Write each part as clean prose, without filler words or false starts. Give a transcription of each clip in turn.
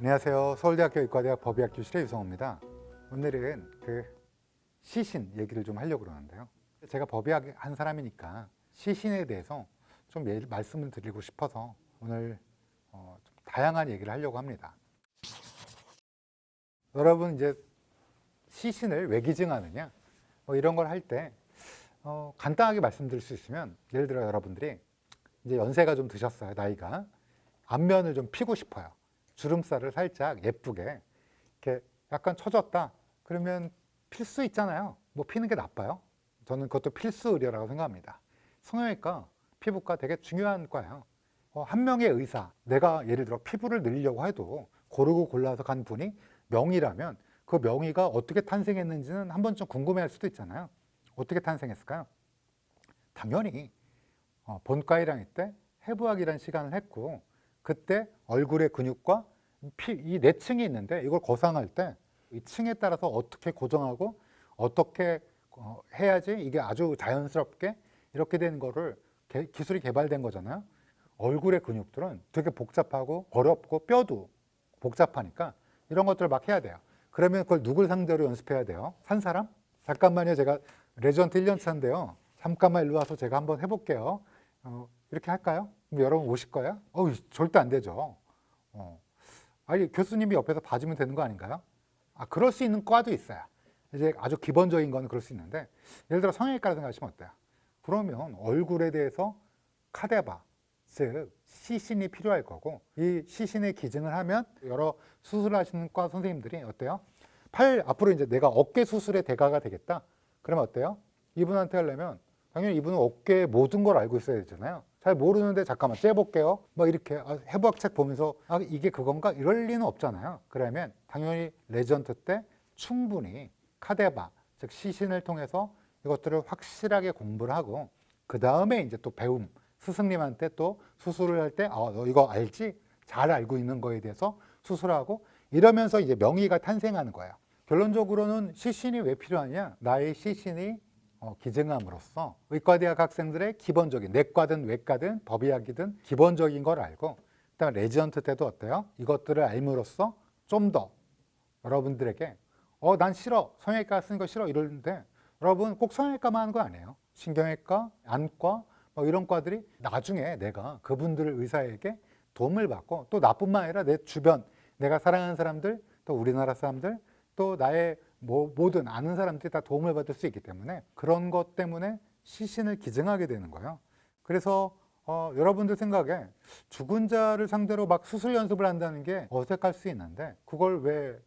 안녕하세요. 서울대학교 의과대학 법의학 교실의 유성호입니다. 오늘은 시신 얘기를 좀 하려고 그러는데요. 제가 법의학 한 사람이니까 시신에 대해서 좀 말씀을 드리고 싶어서 오늘 좀 다양한 얘기를 하려고 합니다. 여러분 이제 시신을 왜 기증하느냐 이런 걸 할 때 간단하게 말씀드릴 수 있으면, 예를 들어 여러분들이 이제 연세가 좀 드셨어요. 나이가. 안면을 좀 피고 싶어요. 주름살을 살짝 예쁘게 이렇게 약간 처졌다 그러면 필 수 있잖아요. 뭐 피는 게 나빠요? 저는 그것도 필수 의료라고 생각합니다. 성형외과, 피부과 되게 중요한 과예요. 한 명의 의사, 내가 예를 들어 피부를 늘리려고 해도 고르고 골라서 간 분이 명의라면 그 명의가 어떻게 탄생했는지는 한 번쯤 궁금해할 수도 있잖아요. 어떻게 탄생했을까요? 당연히 본과 1학년 때 해부학이라는 시간을 했고, 그때 얼굴의 근육과 이 네 층이 있는데 이걸 거상할 때 이 층에 따라서 어떻게 고정하고 어떻게 해야지 이게 아주 자연스럽게 이렇게 되는 거를 기술이 개발된 거잖아요. 얼굴의 근육들은 되게 복잡하고 어렵고 뼈도 복잡하니까 이런 것들을 막 해야 돼요. 그러면 그걸 누굴 상대로 연습해야 돼요? 산 사람? 잠깐만요. 제가 레지던트 1년 차인데요. 잠깐만 일로 와서 제가 한번 해볼게요. 이렇게 할까요? 그럼 여러분 오실 거예요? 절대 안 되죠. 아니, 교수님이 옆에서 봐주면 되는 거 아닌가요? 그럴 수 있는 과도 있어요. 이제 아주 기본적인 거는 그럴 수 있는데, 예를 들어 성형외과를 생각하시면 어때요? 그러면 얼굴에 대해서 카데바, 즉 시신이 필요할 거고, 이 시신의 기증을 하면 여러 수술하시는 과 선생님들이 어때요? 앞으로 이제 내가 어깨 수술의 대가가 되겠다. 그러면 어때요? 이분한테 하려면 당연히 이분은 어깨의 모든 걸 알고 있어야 되잖아요. 잘 모르는데 잠깐만 째볼게요. 막 이렇게 해부학 책 보면서 이게 그건가? 이럴 리는 없잖아요. 그러면 당연히 레지던트 때 충분히 카데바, 즉 시신을 통해서 이것들을 확실하게 공부를 하고, 그 다음에 이제 또 배움, 스승님한테 또 수술을 할 때 너 이거 알지? 잘 알고 있는 거에 대해서 수술하고, 이러면서 이제 명의가 탄생하는 거예요. 결론적으로는 시신이 왜 필요하냐? 나의 시신이 기증함으로써 의과대학 학생들의 기본적인, 내과든 외과든 법의학이든 기본적인 걸 알고, 그다음에 레지던트 때도 어때요? 이것들을 알므로써 좀 더 여러분들에게 난 싫어, 성형외과 쓰는 거 싫어 이러는데, 여러분 꼭 성형외과만 하는 거 아니에요. 신경외과, 안과 이런 과들이 나중에 내가 그분들 의사에게 도움을 받고, 또 나뿐만 아니라 내 주변, 내가 사랑하는 사람들, 또 우리나라 사람들, 또 나의 모든 아는 사람들이 다 도움을 받을 수 있기 때문에, 그런 것 때문에 시신을 기증하게 되는 거예요. 그래서 여러분들 생각에 죽은 자를 상대로 막 수술 연습을 한다는 게 어색할 수 있는데, 그걸 왜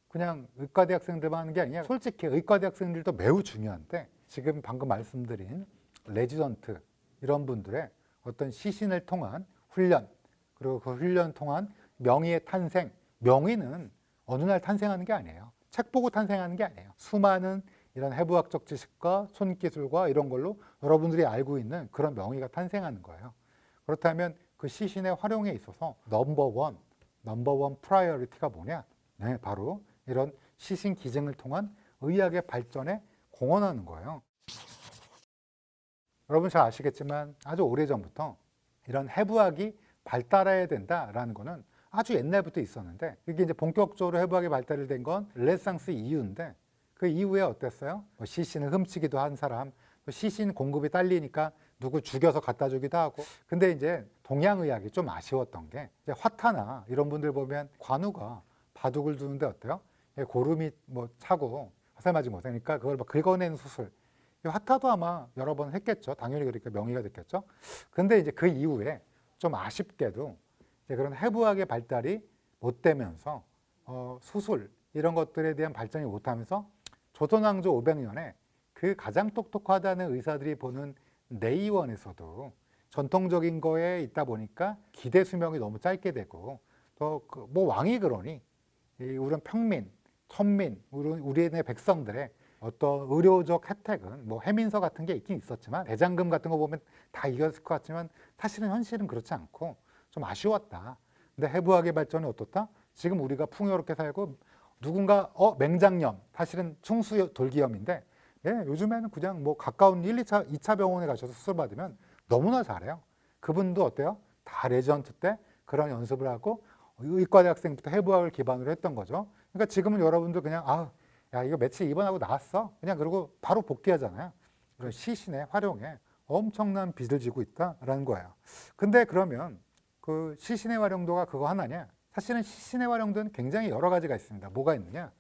그냥 의과대 학생들만 하는 게 아니냐. 솔직히 의과대 학생들도 매우 중요한데, 지금 방금 말씀드린 레지던트 이런 분들의 어떤 시신을 통한 훈련, 그리고 그 훈련 통한 명의의 탄생, 명의는 어느 날 탄생하는 게 아니에요. 책 보고 탄생하는 게 아니에요. 수많은 이런 해부학적 지식과 손기술과 이런 걸로 여러분들이 알고 있는 그런 명의가 탄생하는 거예요. 그렇다면 그 시신의 활용에 있어서 넘버원 프라이어리티가 뭐냐? 네, 바로 이런 시신 기증을 통한 의학의 발전에 공헌하는 거예요. 여러분 잘 아시겠지만 아주 오래전부터 이런 해부학이 발달해야 된다라는 거는 아주 옛날부터 있었는데, 이게 이제 본격적으로 해부학이 발달된 건 르네상스 이후인데, 그 이후에 어땠어요? 시신을 훔치기도 한 사람, 시신 공급이 딸리니까 누구 죽여서 갖다 주기도 하고. 근데 이제 동양의학이 좀 아쉬웠던 게, 이제 화타나 이런 분들 보면 관우가 바둑을 두는데 어때요? 고름이 차고 화살 맞은 거니까 그걸 막 긁어내는 수술. 화타도 아마 여러 번 했겠죠. 당연히 그러니까 명의가 됐겠죠. 근데 이제 그 이후에 좀 아쉽게도 그런 해부학의 발달이 못 되면서 수술 이런 것들에 대한 발전이 못하면서 조선왕조 500년에 그 가장 똑똑하다는 의사들이 보는 내의원에서도 전통적인 거에 있다 보니까 기대 수명이 너무 짧게 되고, 또 왕이 그러니 우리 평민, 천민, 우리네 백성들의 어떤 의료적 혜택은 해민서 같은 게 있긴 있었지만, 대장금 같은 거 보면 다 이겼을 것 같지만 사실은 현실은 그렇지 않고 좀 아쉬웠다. 근데 해부학의 발전이 어떻다? 지금 우리가 풍요롭게 살고, 누군가 맹장염, 사실은 충수 돌기염인데, 요즘에는 그냥 가까운 1, 2차 병원에 가셔서 수술 받으면 너무나 잘해요. 그분도 어때요? 다 레지던트 때 그런 연습을 하고 의과대학생부터 해부학을 기반으로 했던 거죠. 그러니까 지금은 여러분들 그냥 야 이거 며칠 입원하고 나왔어 그냥 그러고 바로 복귀하잖아요. 이런 시신의 활용에 엄청난 빚을 지고 있다라는 거예요. 근데 그러면 그 시신의 활용도가 그거 하나냐? 사실은 시신의 활용도는 굉장히 여러 가지가 있습니다. 뭐가 있느냐?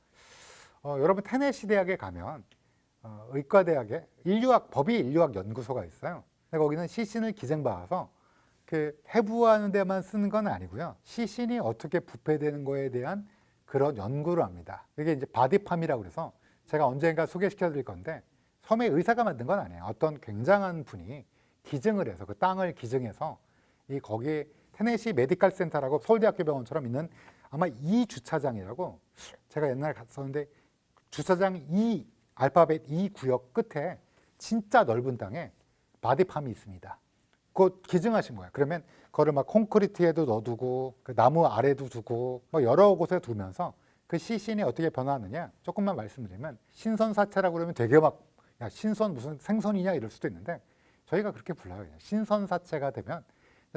여러분 테네시 대학에 가면 의과대학에 법의 인류학 연구소가 있어요. 근데 거기는 시신을 기증받아서 그 해부하는 데만 쓰는 건 아니고요. 시신이 어떻게 부패되는 거에 대한 그런 연구를 합니다. 이게 이제 바디팜이라고 그래서 제가 언젠가 소개시켜 드릴 건데 처음에 의사가 만든 건 아니에요. 어떤 굉장한 분이 기증을 해서 그 땅을 기증해서 거기 테네시 메디컬 센터라고 서울대학교 병원처럼 있는 아마 이 주차장이라고 제가 옛날에 갔었는데 주차장 이 알파벳 이 구역 끝에 진짜 넓은 땅에 바디팜이 있습니다. 그거 기증하신 거예요. 그러면 그거를 막 콘크리트에도 넣어두고 그 나무 아래도 두고 뭐 여러 곳에 두면서 그 시신이 어떻게 변화하느냐 조금만 말씀드리면 신선사체라고 그러면 되게 막 야 신선 무슨 생선이냐 이럴 수도 있는데 저희가 그렇게 불러요. 신선사체가 되면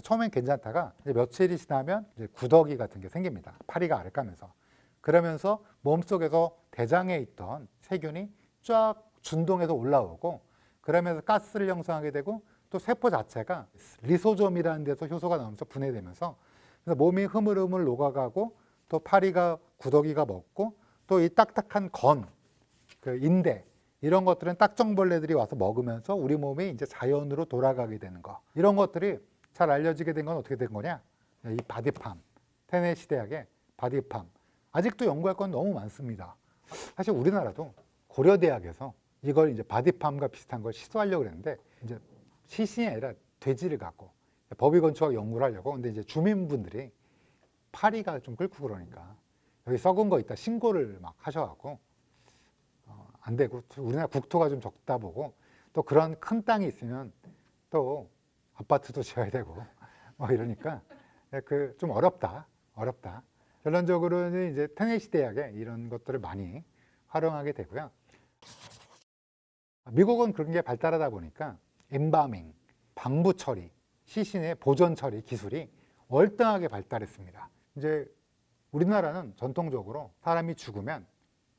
처음엔 괜찮다가 이제 며칠이 지나면 이제 구더기 같은 게 생깁니다. 파리가 알을 까면서 그러면서 몸속에서 대장에 있던 세균이 쫙 준동해서 올라오고 그러면서 가스를 형성하게 되고 또 세포 자체가 리소좀이라는 데서 효소가 나오면서 분해되면서 그래서 몸이 흐물흐물 녹아가고 또 파리가 구더기가 먹고 또 이 딱딱한 그 인대 이런 것들은 딱정벌레들이 와서 먹으면서 우리 몸이 이제 자연으로 돌아가게 되는 거 이런 것들이 잘 알려지게 된 건 어떻게 된 거냐? 이 바디팜, 테네시 대학의 바디팜 아직도 연구할 건 너무 많습니다. 사실 우리나라도 고려대학에서 이걸 이제 바디팜과 비슷한 걸 시도하려고 그랬는데 이제 시신이 아니라 돼지를 갖고 법의건축학 연구를 하려고 근데 이제 주민분들이 파리가 좀 끓고 그러니까 여기 썩은 거 있다 신고를 막 하셔갖고 안 되고 우리나라 국토가 좀 적다 보고 또 그런 큰 땅이 있으면 또 아파트도 지어야 되고 뭐 이러니까 그 좀 어렵다. 결론적으로는 이제 테네시 대학에 이런 것들을 많이 활용하게 되고요. 미국은 그런 게 발달하다 보니까 임바밍, 방부 처리, 시신의 보존 처리 기술이 월등하게 발달했습니다. 이제 우리나라는 전통적으로 사람이 죽으면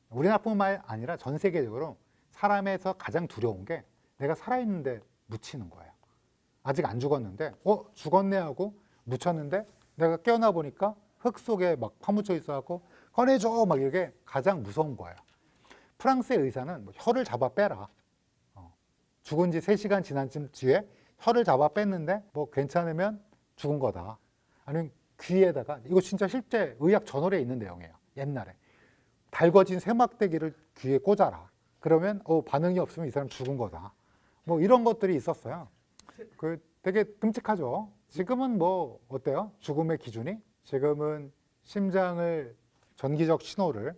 우리나라뿐만 아니라 전 세계적으로 사람에서 가장 두려운 게 내가 살아있는데 묻히는 거예요. 아직 안 죽었는데 죽었네 하고 묻혔는데 내가 깨어나 보니까 흙 속에 막 파묻혀 있어갖고 꺼내줘 막 이게 가장 무서운 거예요. 프랑스의 의사는 혀를 잡아 빼라. 죽은 지 3시간 지난 뒤에 혀를 잡아 뺐는데 뭐 괜찮으면 죽은 거다. 아니면 귀에다가 이거 진짜 실제 의학 저널에 있는 내용이에요. 옛날에 달궈진 쇠막대기를 귀에 꽂아라. 그러면 반응이 없으면 이 사람 죽은 거다. 뭐 이런 것들이 있었어요. 그 되게 끔찍하죠. 지금은 뭐 어때요? 죽음의 기준이? 지금은 심장을 전기적 신호를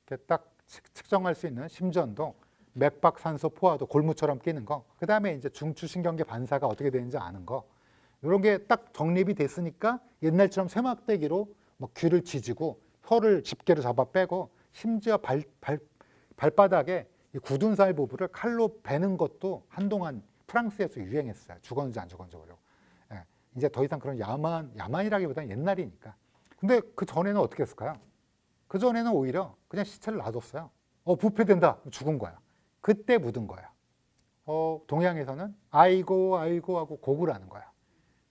이렇게 딱 측정할 수 있는 심전도 맥박 산소 포화도 골무처럼 끼는 거. 그 다음에 이제 중추신경계 반사가 어떻게 되는지 아는 거. 이런 게 딱 정립이 됐으니까 옛날처럼 쇠막대기로 막 귀를 지지고 혀를 집게로 잡아 빼고 심지어 발바닥에 이 굳은 살 부분을 칼로 베는 것도 한동안 프랑스에서 유행했어요. 죽었는지 안 죽었는지 모르고. 예, 이제 더 이상 그런 야만이라기보다는 옛날이니까. 근데 그 전에는 어떻게 했을까요? 그 전에는 오히려 그냥 시체를 놔뒀어요. 부패된다. 죽은 거야. 그때 묻은 거야. 동양에서는 아이고 하고 고구라는 거야.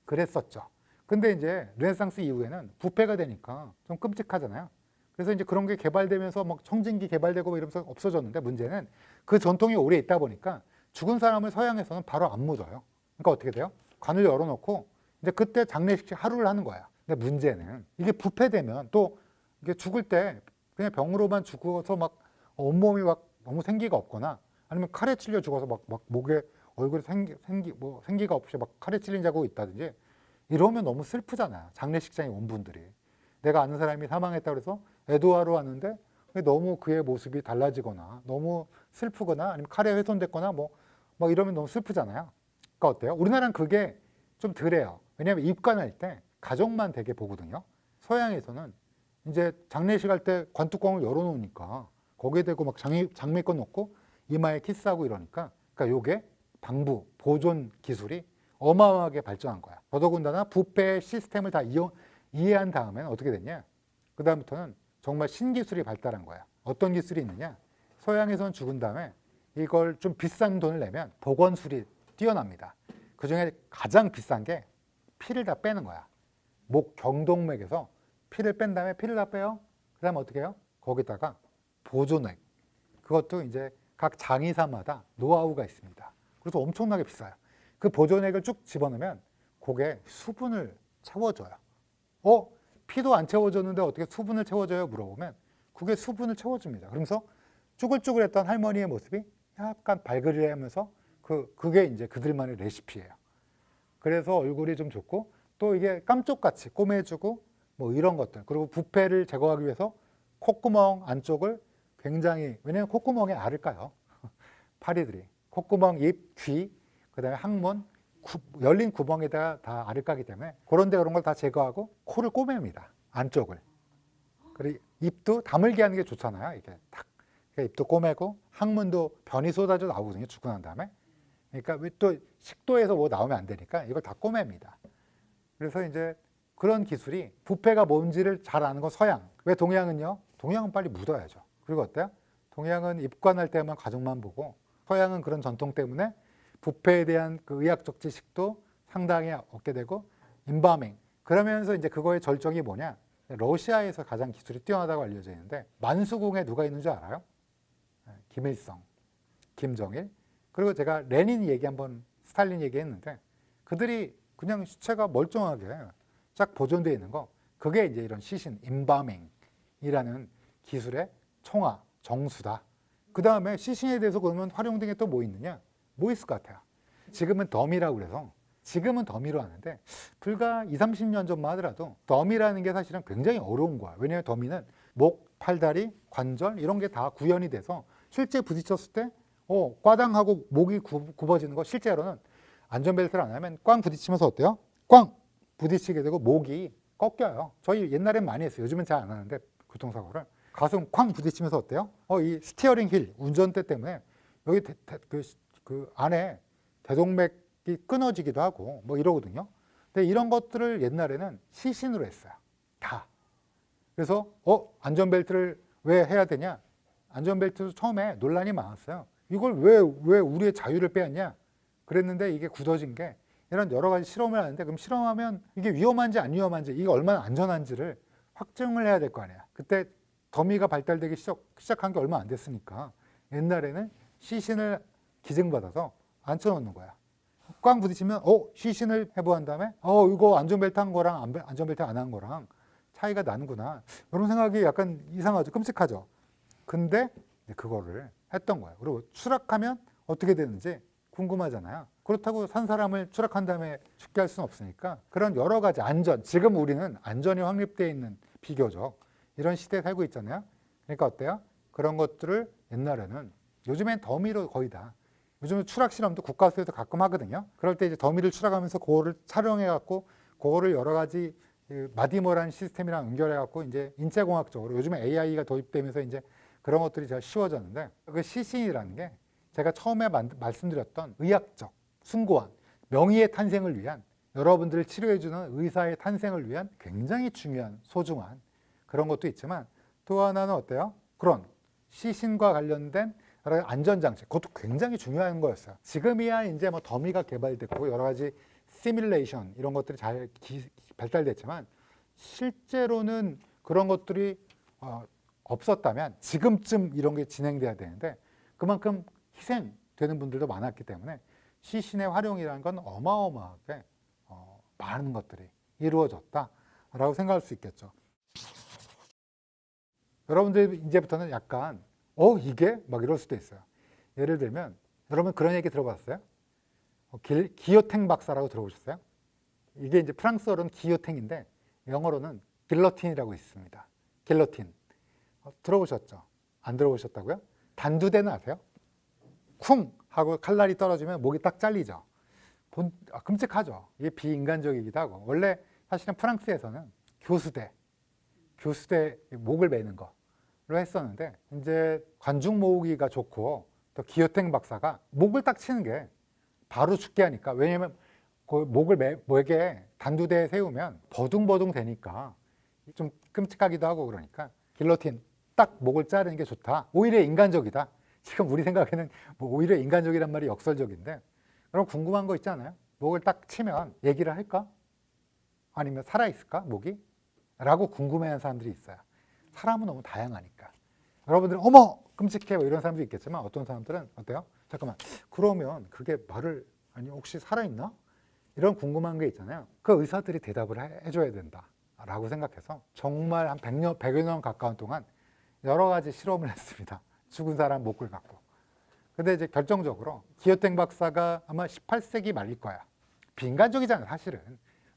그랬었죠. 근데 이제 르네상스 이후에는 부패가 되니까 좀 끔찍하잖아요. 그래서 이제 그런 게 개발되면서 막 청진기 개발되고 이러면서 없어졌는데 문제는 그 전통이 오래 있다 보니까 죽은 사람을 서양에서는 바로 안 묻어요. 그러니까 어떻게 돼요? 관을 열어놓고 이제 그때 장례식 하루를 하는 거야. 근데 문제는 이게 부패되면 또 이게 죽을 때 그냥 병으로만 죽어서 막 온몸이 막 너무 생기가 없거나 아니면 칼에 찔려 죽어서 막 목에 얼굴에 생기가 없이 막 칼에 찔린 자국이 있다든지 이러면 너무 슬프잖아요. 장례식장에 온 분들이. 내가 아는 사람이 사망했다고 해서 애도하러 왔는데 너무 그의 모습이 달라지거나 너무 슬프거나 아니면 칼에 훼손됐거나 뭐 이러면 너무 슬프잖아요. 그러니까 어때요? 우리나라는 그게 좀 덜해요. 왜냐하면 입관할 때 가족만 되게 보거든요. 서양에서는 이제 장례식 할 때 관뚜껑을 열어놓으니까 거기에 대고 막 장미꽃 놓고 이마에 키스하고 이러니까 그러니까 요게 방부, 보존 기술이 어마어마하게 발전한 거야. 더더군다나 부패 시스템을 다 이해한 다음에는 어떻게 됐냐? 그다음부터는 정말 신기술이 발달한 거야. 어떤 기술이 있느냐? 서양에서는 죽은 다음에 이걸 좀 비싼 돈을 내면 복원술이 뛰어납니다. 그중에 가장 비싼 게 피를 다 빼는 거야. 목 경동맥에서 피를 뺀 다음에 피를 다 빼요. 그 다음에 어떻게 해요? 거기다가 보존액. 그것도 이제 각 장의사마다 노하우가 있습니다. 그래서 엄청나게 비싸요. 그 보존액을 쭉 집어넣으면 그게 수분을 채워줘요. 피도 안 채워줬는데 어떻게 수분을 채워줘요? 물어보면 그게 수분을 채워줍니다. 그러면서 쭈글쭈글했던 할머니의 모습이 약간 발그레하면서 그게 이제 그들만의 레시피예요. 그래서 얼굴이 좀 좋고 또 이게 깜쪽같이 꼬매주고 뭐 이런 것들. 그리고 부패를 제거하기 위해서 콧구멍 안쪽을 굉장히, 왜냐하면 콧구멍에 알을 까요. 파리들이. 콧구멍, 입, 귀, 그다음에 항문, 열린 구멍에다가 다 알을 까기 때문에 그런 걸 다 제거하고 코를 꼬맵니다. 안쪽을. 그리고 입도 다물게 하는 게 좋잖아요. 이게 탁. 그러니까 입도 꼬매고 항문도 변이 쏟아져 나오거든요. 죽고 난 다음에. 그러니까 왜 또 식도에서 뭐 나오면 안 되니까 이걸 다 꼬맵니다. 그래서 이제 그런 기술이 부패가 뭔지를 잘 아는 건 서양. 왜 동양은요? 동양은 빨리 묻어야죠. 그리고 어때요? 동양은 입관할 때만 가족만 보고 서양은 그런 전통 때문에 부패에 대한 그 의학적 지식도 상당히 얻게 되고 임바밍. 그러면서 이제 그거의 절정이 뭐냐? 러시아에서 가장 기술이 뛰어나다고 알려져 있는데 만수궁에 누가 있는 줄 알아요? 김일성, 김정일. 그리고 제가 레닌 얘기 한번 스탈린 얘기했는데 그들이 그냥 시체가 멀쩡하게 쫙 보존되어 있는 거, 그게 이제 이런 시신, 임바밍이라는 기술의 총화, 정수다. 그 다음에 시신에 대해서 그러면 활용된 게 또 뭐 있느냐? 뭐 있을 것 같아요? 지금은 더미라고 그래서 지금은 더미로 하는데 불과 20, 30년 전만 하더라도 더미라는 게 사실은 굉장히 어려운 거야. 왜냐하면 더미는 목, 팔다리, 관절 이런 게 다 구현이 돼서 실제 부딪혔을 때 꽈당하고 목이 굽어지는 거, 실제로는 안전벨트를 안 하면 꽝 부딪히면서 어때요? 꽝 부딪히게 되고 목이 꺾여요. 저희 옛날엔 많이 했어요. 요즘은 잘 안 하는데 교통사고를. 가슴 쾅 부딪히면서 어때요? 이 스티어링 휠 운전대 때문에 여기 그 안에 대동맥이 끊어지기도 하고 뭐 이러거든요. 근데 이런 것들을 옛날에는 시신으로 했어요. 다. 그래서 안전벨트를 왜 해야 되냐? 안전벨트도 처음에 논란이 많았어요. 이걸 왜 우리의 자유를 빼앗냐? 그랬는데 이게 굳어진 게 이런 여러 가지 실험을 하는데, 그럼 실험하면 이게 위험한지 안 위험한지, 이게 얼마나 안전한지를 확증을 해야 될 거 아니야. 그때 더미가 발달되기 시작한 게 얼마 안 됐으니까 옛날에는 시신을 기증받아서 앉혀놓는 거야. 꽝 부딪히면 시신을 해부한 다음에 이거 안전벨트 한 거랑 안전벨트 안 한 거랑 차이가 나는구나. 이런 생각이 약간 이상하죠. 끔찍하죠. 근데 그거를 했던 거예요. 그리고 추락하면 어떻게 되는지 궁금하잖아요. 그렇다고 산 사람을 추락한 다음에 죽게 할 수는 없으니까 그런 여러 가지 안전, 지금 우리는 안전이 확립되어 있는 비교적 이런 시대에 살고 있잖아요. 그러니까 어때요? 그런 것들을 옛날에는, 요즘엔 더미로 거의 다, 요즘은 추락 실험도 국가수에서 가끔 하거든요. 그럴 때 이제 더미를 추락하면서 그거를 촬영해갖고 그거를 여러 가지 마디머라는 시스템이랑 연결해갖고 이제 인체공학적으로 요즘에 AI가 도입되면서 이제 그런 것들이 제가 쉬워졌는데, 그 시신이라는 게 제가 처음에 말씀드렸던 의학적, 숭고한 명의의 탄생을 위한, 여러분들을 치료해주는 의사의 탄생을 위한 굉장히 중요한 소중한 그런 것도 있지만, 또 하나는 어때요? 그런 시신과 관련된 여러 가지 안전장치, 그것도 굉장히 중요한 거였어요. 지금이야 이제 뭐 더미가 개발됐고 여러 가지 시뮬레이션 이런 것들이 잘 발달됐지만, 실제로는 그런 것들이 없었다면 지금쯤 이런 게 진행돼야 되는데 그만큼 희생되는 분들도 많았기 때문에 시신의 활용이라는 건 어마어마하게 많은 것들이 이루어졌다라고 생각할 수 있겠죠. 여러분들 이제부터는 약간 이게? 막 이럴 수도 있어요. 예를 들면 여러분 그런 얘기 들어봤어요? 기요탱 박사라고 들어보셨어요? 이게 이제 프랑스어로는 기요탱인데 영어로는 길러틴이라고 있습니다. 길러틴. 들어보셨죠? 안 들어보셨다고요? 단두대는 아세요? 쿵 하고 칼날이 떨어지면 목이 딱 잘리죠. 끔찍하죠. 이게 비인간적이기도 하고. 원래 사실은 프랑스에서는 교수대 목을 매는 거로 했었는데, 이제 관중 모으기가 좋고 또 기요탱 박사가 목을 딱 치는 게 바로 죽게 하니까, 왜냐면 그 목에 단두대에 세우면 버둥버둥 되니까 좀 끔찍하기도 하고 그러니까 길로틴 딱 목을 자르는 게 좋다. 오히려 인간적이다. 지금 우리 생각에는 뭐 오히려 인간적이란 말이 역설적인데 그럼 궁금한 거 있잖아요. 목을 딱 치면 얘기를 할까? 아니면 살아있을까? 목이? 라고 궁금해하는 사람들이 있어요. 사람은 너무 다양하니까. 여러분들은 어머! 끔찍해 뭐 이런 사람도 있겠지만 어떤 사람들은 어때요? 잠깐만 그러면 그게 말을 아니 혹시 살아있나? 이런 궁금한 게 있잖아요. 그 의사들이 대답을 해줘야 된다라고 생각해서 정말 한 100여 년 가까운 동안 여러 가지 실험을 했습니다. 죽은 사람 목을 갖고. 근데 이제 결정적으로 기요탱 박사가 아마 18세기 말일 거야. 비인간적이잖아요, 사실은.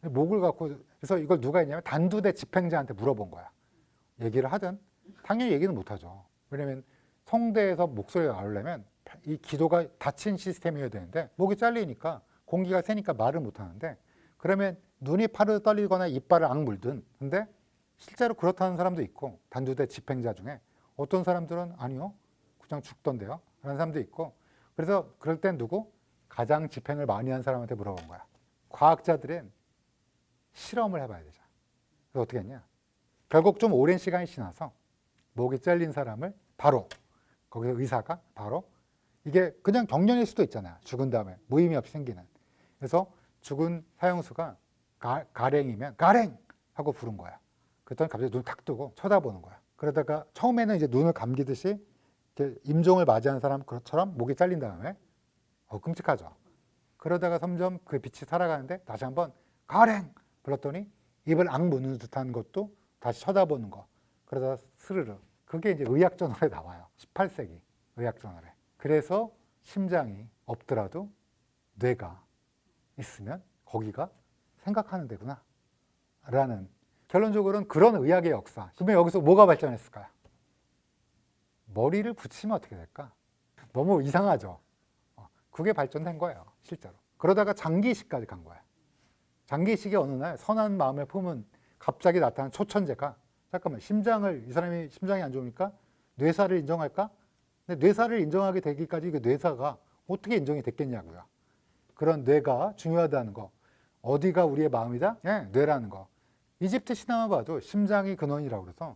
목을 갖고 그래서 이걸 누가 했냐면 단두대 집행자한테 물어본 거야. 얘기를 하든 당연히 얘기는 못하죠. 왜냐면 성대에서 목소리가 나오려면 이 기도가 닫힌 시스템이어야 되는데 목이 잘리니까 공기가 새니까 말을 못하는데 그러면 눈이 파르르 떨리거나 이빨을 악물든 근데 실제로 그렇다는 사람도 있고 단두대 집행자 중에 어떤 사람들은 아니요 그냥 죽던데요 라는 사람도 있고 그래서 그럴 땐 누구? 가장 집행을 많이 한 사람한테 물어본 거야. 과학자들은 실험을 해봐야 되죠. 그래서 어떻게 했냐 결국 좀 오랜 시간이 지나서 목이 잘린 사람을 바로 거기서 의사가 바로 이게 그냥 경련일 수도 있잖아요. 죽은 다음에 무의미 없이 생기는. 그래서 죽은 사형수가 가랭이면 가랭! 하고 부른 거야. 그랬더니 갑자기 눈을 탁 뜨고 쳐다보는 거야. 그러다가 처음에는 이제 눈을 감기듯이 이렇게 임종을 맞이하는 사람처럼 목이 잘린 다음에 끔찍하죠. 그러다가 점점 그 빛이 살아가는데 다시 한번 가랭! 불렀더니 입을 악무는 듯한 것도 다시 쳐다보는 거. 그러다가 스르르. 그게 이제 의학저널에 나와요. 18세기 의학저널에. 그래서 심장이 없더라도 뇌가 있으면 거기가 생각하는 데구나 라는 결론적으로는 그런 의학의 역사. 그러면 여기서 뭐가 발전했을까요? 머리를 붙이면 어떻게 될까? 너무 이상하죠. 그게 발전된 거예요 실제로. 그러다가 장기이식까지 간 거야. 장기이식이 어느 날 선한 마음을 품은 갑자기 나타난 초천재가 잠깐만 심장을 이 사람이 심장이 안 좋으니까 뇌사를 인정할까? 근데 뇌사를 인정하게 되기까지 그 뇌사가 어떻게 인정이 됐겠냐고요. 그런 뇌가 중요하다는 거. 어디가 우리의 마음이다? 네, 뇌라는 거. 이집트 신화만 봐도 심장이 근원이라고 그래서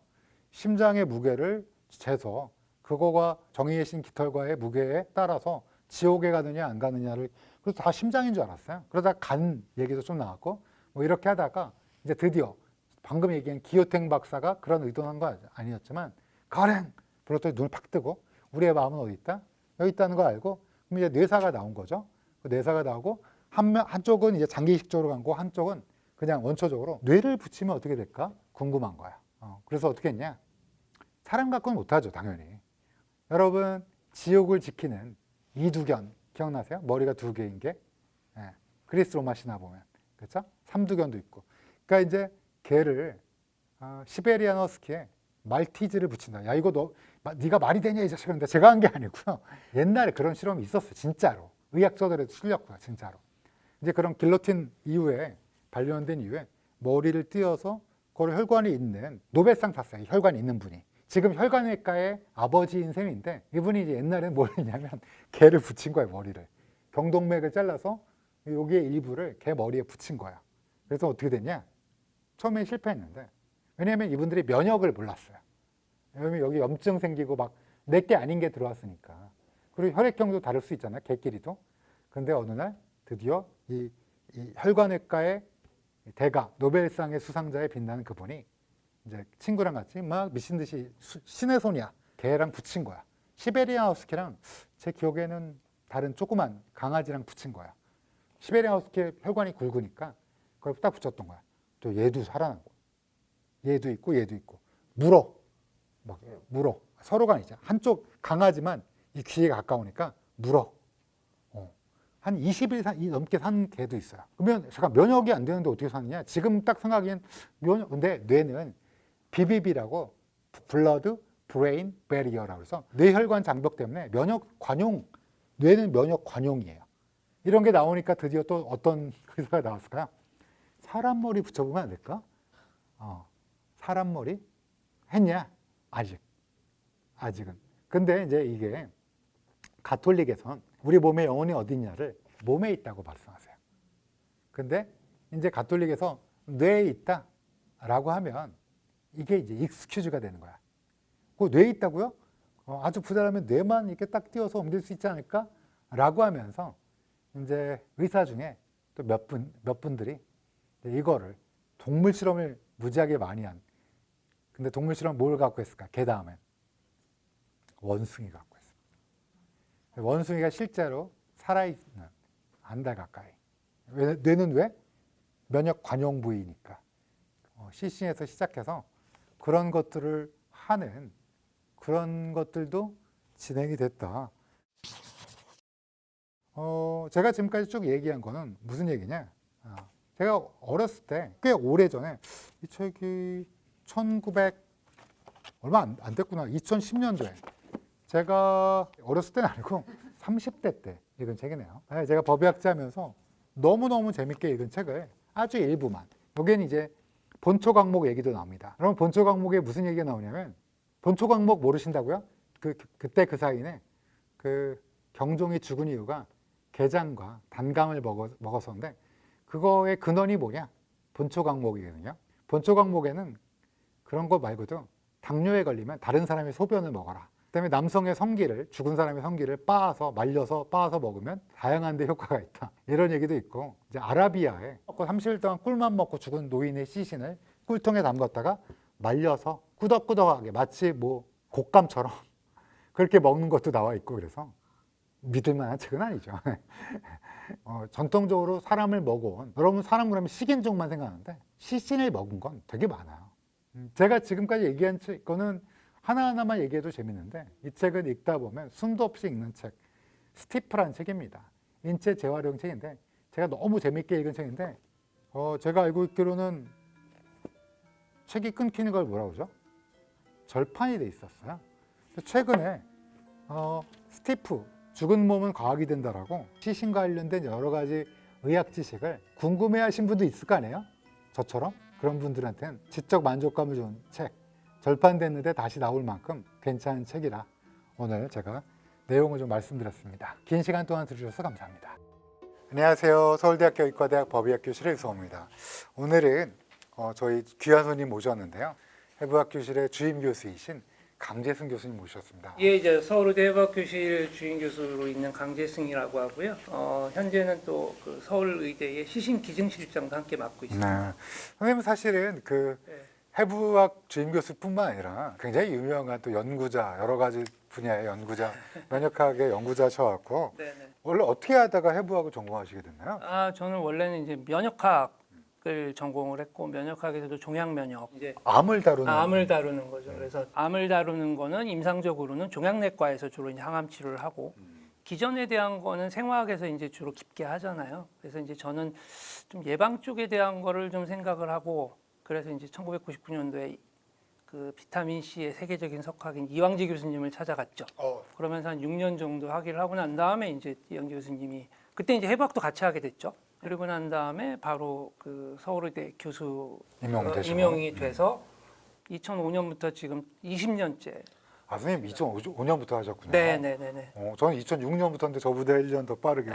심장의 무게를 재서 그거가 정의의 신 깃털과의 무게에 따라서 지옥에 가느냐 안 가느냐를 그래서 다 심장인 줄 알았어요. 그러다 간 얘기도 좀 나왔고 뭐 이렇게 하다가 이제 드디어 방금 얘기한 기요탱 박사가 그런 의도한 거 아니었지만 가랭! 불렀더니 눈을 팍 뜨고 우리의 마음은 어디 있다? 여기 있다는 걸 알고 그럼 이제 뇌사가 나온 거죠. 그 뇌사가 나오고 한쪽은 이제 장기이식 쪽으로 간 거고 한쪽은 그냥 원초적으로 뇌를 붙이면 어떻게 될까? 궁금한 거야. 그래서 어떻게 했냐? 사람 갖고는 못하죠 당연히. 여러분 지옥을 지키는 이두견 기억나세요? 머리가 두 개인 게 그리스 로마 신화 보면 그렇죠? 삼두견도 있고. 그러니까 이제 개를 시베리안 허스키에 말티즈를 붙인다. 야 이거 네가 말이 되냐 이 자식아. 근데 제가 한 게 아니고요. 옛날에 그런 실험이 있었어요. 진짜로. 의학서들에도 실렸고요. 진짜로. 이제 그런 길로틴 이후에 발견된 이후에 머리를 띄어서 그걸 혈관이 있는 노벨상 탔어요. 혈관이 있는 분이. 지금 혈관외과의 아버지인 셈인데 이분이 이제 옛날에는 뭘 했냐면 개를 붙인 거예요. 머리를. 경동맥을 잘라서 여기에 일부를 개 머리에 붙인 거야. 그래서 어떻게 됐냐? 처음엔 실패했는데 왜냐하면 이분들이 면역을 몰랐어요. 왜냐하면 여기 염증 생기고 막 내게 아닌 게 들어왔으니까. 그리고 혈액형도 다를 수 있잖아요. 개끼리도. 그런데 어느 날 드디어 이 혈관외과의 대가 노벨상의 수상자에 빛나는 그분이 이제 친구랑 같이 막 미친 듯이 신의 손이야. 개랑 붙인 거야. 시베리안 허스키랑 제 기억에는 다른 조그만 강아지랑 붙인 거야. 시베리안 허스키의 혈관이 굵으니까 그걸 딱 붙였던 거야. 또 얘도 살아나고 얘도 있고 얘도 있고 물어 서로가 이제 한쪽 강아지만 이 귀에 가까우니까 물어 한 20일 넘게 산 개도 있어요. 그러면 잠깐 면역이 안 되는데 어떻게 사느냐? 지금 딱 생각하기엔 면역 근데 뇌는 BBB라고 블러드 브레인 베리어라고 해서 뇌혈관 장벽 때문에 면역 관용 뇌는 면역 관용이에요. 이런 게 나오니까 드디어 또 어떤 의사가 나왔을까요? 사람 머리 붙여보면 안 될까? 사람 머리 했냐? 아직은. 근데 이제 이게 가톨릭에선 우리 몸의 영혼이 어디 있냐를 몸에 있다고 말씀하세요. 근데 이제 가톨릭에서 뇌에 있다라고 하면 이게 이제 익스큐즈가 되는 거야. 그 뇌에 있다고요? 아주 부자라면 뇌만 이렇게 딱 띄워서 옮길 수 있지 않을까? 라고 하면서 이제 의사 중에 또 몇 분들이 이거를 동물 실험을 무지하게 많이 한. 근데 동물 실험 뭘 갖고 했을까? 그 다음엔 원숭이 갖고 했습니다. 원숭이가 실제로 살아있는 한 달 가까이. 뇌는 왜? 면역 관용 부위니까. 시신에서 시작해서 그런 것들을 하는 그런 것들도 진행이 됐다. 제가 지금까지 쭉 얘기한 거는 무슨 얘기냐? 제가 어렸을 때 꽤 오래전에 이 책이 1900 얼마 안 됐구나. 2010년도에 제가 어렸을 때는 아니고 30대 때 읽은 책이네요. 제가 법의학자면서 너무너무 재밌게 읽은 책을 아주 일부만. 여기는 이제 본초 강목 얘기도 나옵니다. 그럼 본초 강목에 무슨 얘기가 나오냐면 본초 강목 모르신다고요? 그때 그 사이에 그 경종이 죽은 이유가 게장과 단감을 먹었었는데 그거의 근원이 뭐냐? 본초 강목이거든요. 본초 강목에는 그런 거 말고도 당뇨에 걸리면 다른 사람의 소변을 먹어라. 그다음에 남성의 성기를 죽은 사람의 성기를 말려서 빻아서 먹으면 다양한 데 효과가 있다. 이런 얘기도 있고 이제 아라비아에 30일 동안 꿀만 먹고 죽은 노인의 시신을 꿀통에 담갔다가 말려서 꾸덕꾸덕하게 마치 뭐 곶감처럼 그렇게 먹는 것도 나와 있고 그래서 믿을 만한 책은 아니죠. 전통적으로 사람을 먹어온 여러분 사람 그러면 식인종만 생각하는데 시신을 먹은 건 되게 많아요. 제가 지금까지 얘기한 거는 하나하나만 얘기해도 재밌는데 이 책을 읽다 보면 숨도 없이 읽는 책 스티프라는 책입니다. 인체 재활용 책인데 제가 너무 재밌게 읽은 책인데 제가 알고 있기로는 책이 끊기는 걸 뭐라고 그러죠? 절판이 돼 있었어요. 최근에 스티프 죽은 몸은 과학이 된다라고 시신과 관련된 여러 가지 의학 지식을 궁금해하신 분도 있을 거 아니에요? 저처럼 그런 분들한테는 지적 만족감을 준 책. 절판됐는데 다시 나올 만큼 괜찮은 책이라 오늘 제가 내용을 좀 말씀드렸습니다. 긴 시간 동안 들으셔서 감사합니다. 안녕하세요. 서울대학교 의과대학 법의학 교실의 유성호입니다. 오늘은 저희 귀한 손님 모셨는데요. 해부학 교실의 주임 교수이신 강재승 교수님 모셨습니다. 예, 이제 서울대 해부학교실 주임 교수로 있는 강재승이라고 하고요. 현재는 또 그 서울의대의 시신기증실장도 함께 맡고 있습니다. 네. 선생님 사실은 그 해부학 주임 교수뿐만 아니라 굉장히 유명한 또 연구자, 여러 가지 분야의 연구자, 면역학의 연구자셔갖고 원래 어떻게 하다가 해부학을 전공하시게 됐나요? 저는 원래는 이제 면역학을 전공을 했고 면역학에서도 종양면역 이제 암을 다루는 거죠. 그래서 암을 다루는 거는 임상적으로는 종양내과에서 주로 이제 항암 치료를 하고 기전에 대한 거는 생화학에서 이제 주로 깊게 하잖아요. 그래서 이제 저는 좀 예방 쪽에 대한 거를 좀 생각을 하고 그래서 이제 1999년도에 그 비타민 C의 세계적인 석학인 이왕재 교수님을 찾아갔죠. 그러면서 한 6년 정도 학위를 하고 난 다음에 이제 이왕재 교수님이 그때 이제 해부학도 같이 하게 됐죠. 그리고 난 다음에 바로 그 서울의대 교수 임용이 돼서 2005년부터 지금 20년째. 선생님 2005년부터 하셨군요. 네네네. 저는 2006년부터인데 저보다 1년 더 빠르게.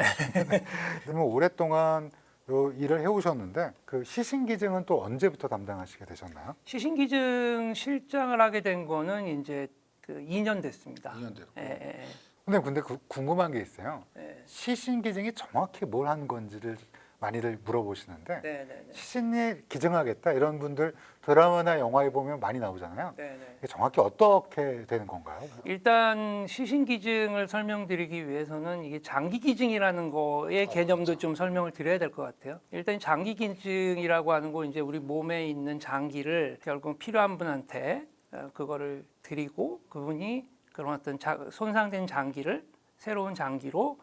그러면 오랫동안 일을 해오셨는데 그 시신기증은 또 언제부터 담당하시게 되셨나요? 시신기증 실장을 하게 된 거는 이제 그 2년 됐습니다. 2년 됐고. 근데 궁금한 게 있어요. 시신기증이 정확히 뭘 하는 건지를 많이들 물어보시는데 시신을 기증하겠다 이런 분들 드라마나 영화에 보면 많이 나오잖아요. 이게 정확히 어떻게 되는 건가요? 일단 시신기증을 설명드리기 위해서는 이게 장기기증이라는 거의 개념도 그렇죠. 좀 설명을 드려야 될 것 같아요. 일단 장기기증이라고 하는 거 이제 우리 몸에 있는 장기를 결국 필요한 분한테 그거를 드리고 그분이 그런 어떤 손상된 장기를 새로운 장기로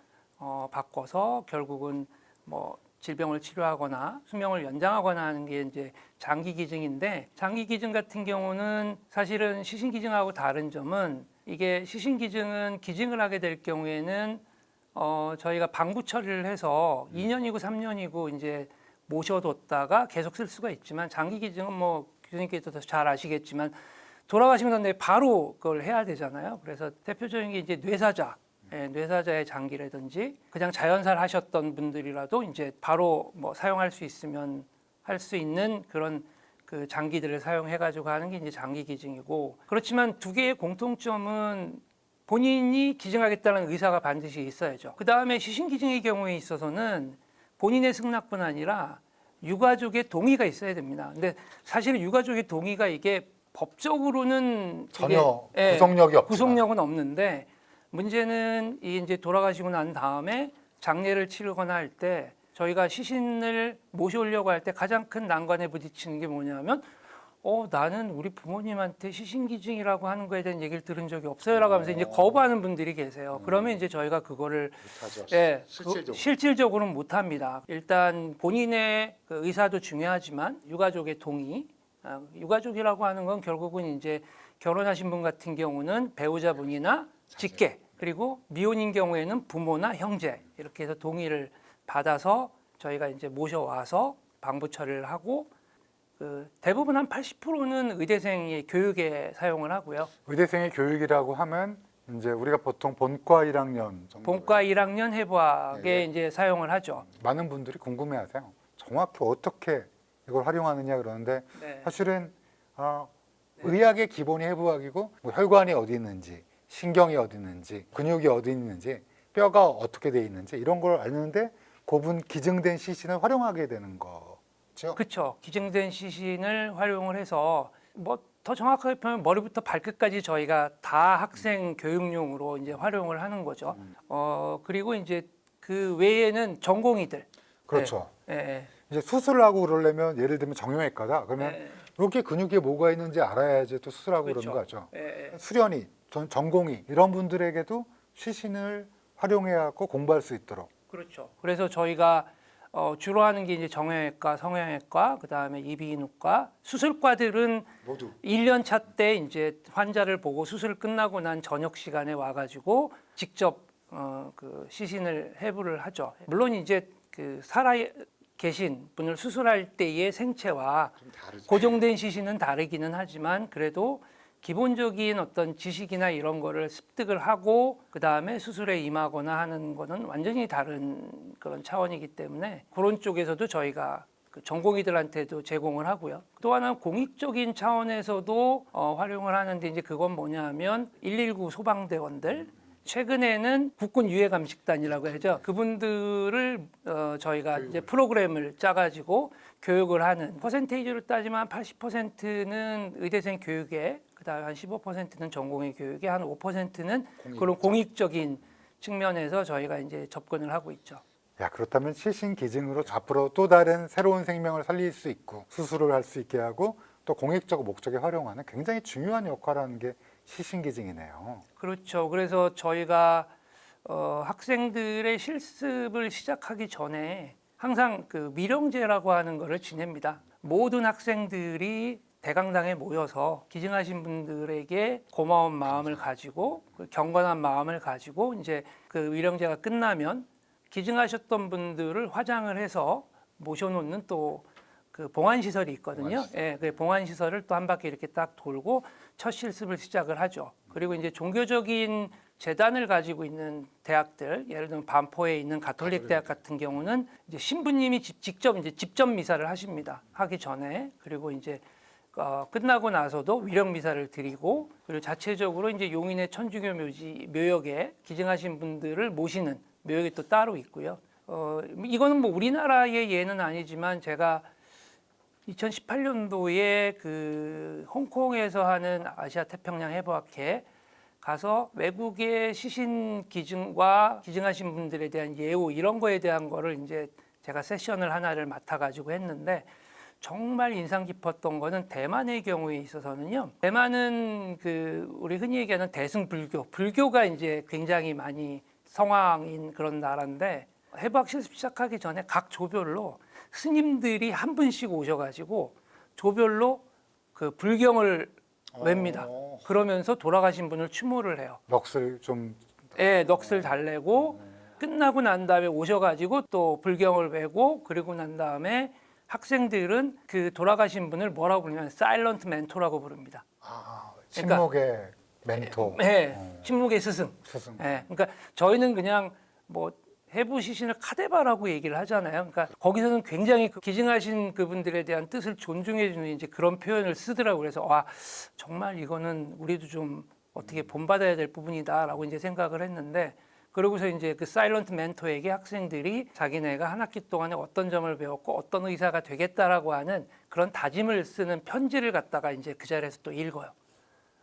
바꿔서 결국은 뭐 질병을 치료하거나 수명을 연장하거나 하는 게 이제 장기 기증인데 장기 기증 같은 경우는 사실은 시신 기증하고 다른 점은 이게 시신 기증은 기증을 하게 될 경우에는 저희가 방부 처리를 해서 2년이고 3년이고 이제 모셔뒀다가 계속 쓸 수가 있지만 장기 기증은 뭐 교수님께서 더 잘 아시겠지만 돌아가시고 난 뒤에 바로 그걸 해야 되잖아요. 그래서 대표적인 게 이제 뇌사자의 장기라든지 그냥 자연살 하셨던 분들이라도 이제 바로 뭐 사용할 수 있으면 할 수 있는 그런 그 장기들을 사용해가지고 하는 게 이제 장기 기증이고, 그렇지만 두 개의 공통점은 본인이 기증하겠다는 의사가 반드시 있어야죠. 그 다음에 시신 기증의 경우에 있어서는 본인의 승낙뿐 아니라 유가족의 동의가 있어야 됩니다. 근데 사실 유가족의 동의가 이게 법적으로는 전혀 이게, 구속력이 없지만. 구속력은 없는데, 문제는 이 이제 돌아가시고 난 다음에 장례를 치르거나 할 때 저희가 시신을 모셔오려고 할 때 가장 큰 난관에 부딪히는 게 뭐냐면, 나는 우리 부모님한테 시신 기증이라고 하는 거에 대한 얘기를 들은 적이 없어요라고 하면서 이제 거부하는 분들이 계세요. 그러면 이제 저희가 그거를 못하죠. 실질적으로는 못합니다. 일단 본인의 그 의사도 중요하지만 유가족의 동의, 유가족이라고 하는 건 결국은 이제 결혼하신 분 같은 경우는 배우자분이나 직계, 그리고 미혼인 경우에는 부모나 형제, 이렇게 해서 동의를 받아서 저희가 이제 모셔와서 방부 처리를 하고, 그 대부분 한 80%는 의대생의 교육에 사용을 하고요. 의대생의 교육이라고 하면 이제 우리가 보통 본과 1학년 정도. 본과 1학년 해부학에 예. 이제 사용을 하죠. 많은 분들이 궁금해하세요. 정확히 어떻게 이걸 활용하느냐 그러는데 네. 사실은 의학의 기본이 해부학이고 뭐 혈관이 어디 있는지, 신경이 어디 있는지, 근육이 어디 있는지, 뼈가 어떻게 돼 있는지 이런 걸 아는데 그분 기증된 시신을 활용하게 되는 거죠. 그렇죠. 기증된 시신을 활용을 해서 뭐 더 정확하게 표현하면 머리부터 발끝까지 저희가 다 학생 교육용으로 이제 활용을 하는 거죠. 그리고 이제 그 외에는 전공의들. 그렇죠. 예. 이제 수술을 하고 그러려면 예를 들면 정형외과다. 그러면 예. 이렇게 근육에 뭐가 있는지 알아야지 또 수술하고 그렇죠. 그러는 거죠. 예. 수련의, 전공의 이런 분들에게도 시신을 활용해갖고 공부할 수 있도록. 그렇죠. 그래서 저희가 주로 하는 게 이제 정형외과, 성형외과, 그다음에 이비인후과, 수술과들은 모두 1년 차 때 이제 환자를 보고 수술 끝나고 난 저녁 시간에 와가지고 직접 그 시신을 해부를 하죠. 물론 이제 그 살아 계신 분을 수술할 때의 생체와 좀 다르죠. 고정된 시신은 다르기는 하지만 그래도 기본적인 어떤 지식이나 이런 거를 습득을 하고 그 다음에 수술에 임하거나 하는 거는 완전히 다른 그런 차원이기 때문에 그런 쪽에서도 저희가 그 전공의들한테도 제공을 하고요. 또 하나는 공익적인 차원에서도 활용을 하는데 이제 그건 뭐냐면 119 소방대원들, 최근에는 국군 유해감식단이라고 하죠. 그분들을 저희가 이제 프로그램을 짜가지고 교육을 하는, 퍼센테이지로 따지면 80%는 의대생 교육에, 그다음에 한 15%는 전공의 교육에, 한 5%는 그런 공익적인 측면에서 저희가 이제 접근을 하고 있죠. 야, 그렇다면 시신 기증으로 앞으로 또 다른 새로운 생명을 살릴 수 있고 수술을 할 수 있게 하고 또 공익적 목적에 활용하는 굉장히 중요한 역할을 하는 게 시신 기증이네요. 그렇죠. 그래서 저희가 학생들의 실습을 시작하기 전에 항상 그 미령제라고 하는 거를 지냅니다. 모든 학생들이 대강당에 모여서 기증하신 분들에게 고마운 마음을 가지고 경건한 마음을 가지고 이제 그 미령제가 끝나면 기증하셨던 분들을 화장을 해서 모셔놓는 또 그 봉안 시설이 있거든요. 예, 그 봉안 시설을 또 한 바퀴 이렇게 딱 돌고 첫 실습을 시작을 하죠. 그리고 이제 종교적인 재단을 가지고 있는 대학들, 예를 들면 반포에 있는 가톨릭 대학 같은 경우는 이제 신부님이 직접 미사를 하십니다. 하기 전에. 그리고 이제 끝나고 나서도 위령 미사를 드리고, 그리고 자체적으로 이제 용인의 천주교 묘역에 기증하신 분들을 모시는 묘역이 또 따로 있고요. 이거는 뭐 우리나라의 예는 아니지만 제가 2018년도에 그 홍콩에서 하는 아시아 태평양 해부학회 가서 외국의 시신 기증과 기증하신 분들에 대한 예우 이런 거에 대한 거를 이제 제가 세션을 하나를 맡아가지고 했는데 정말 인상 깊었던 거는 대만의 경우에 있어서는요. 대만은 그 우리 흔히 얘기하는 불교가 이제 굉장히 많이 성황인 그런 나라인데 해부학 실습 시작하기 전에 각 조별로 스님들이 한 분씩 오셔가지고 조별로 그 불경을 웹니다. 그러면서 돌아가신 분을 추모를 해요. 넋을 좀 예, 넋을 달래고 끝나고 난 다음에 오셔가지고 또 불경을 외고 그리고 난 다음에 학생들은 그 돌아가신 분을 뭐라고 부르냐면 사일런트 멘토라고 부릅니다. 침묵의 멘토. 예, 침묵의 스승. 스승. 예, 그러니까 저희는 그냥 뭐 해부 시신을 카데바라고 얘기를 하잖아요. 그러니까 거기서는 굉장히 그 기증하신 그분들에 대한 뜻을 존중해주는 이제 그런 표현을 쓰더라고요. 그래서 와 정말 이거는 우리도 좀 어떻게 본받아야 될 부분이다라고 이제 생각을 했는데 그러고서 이제 그 사일런트 멘토에게 학생들이 자기네가 한 학기 동안에 어떤 점을 배웠고 어떤 의사가 되겠다라고 하는 그런 다짐을 쓰는 편지를 갖다가 이제 그 자리에서 또 읽어요.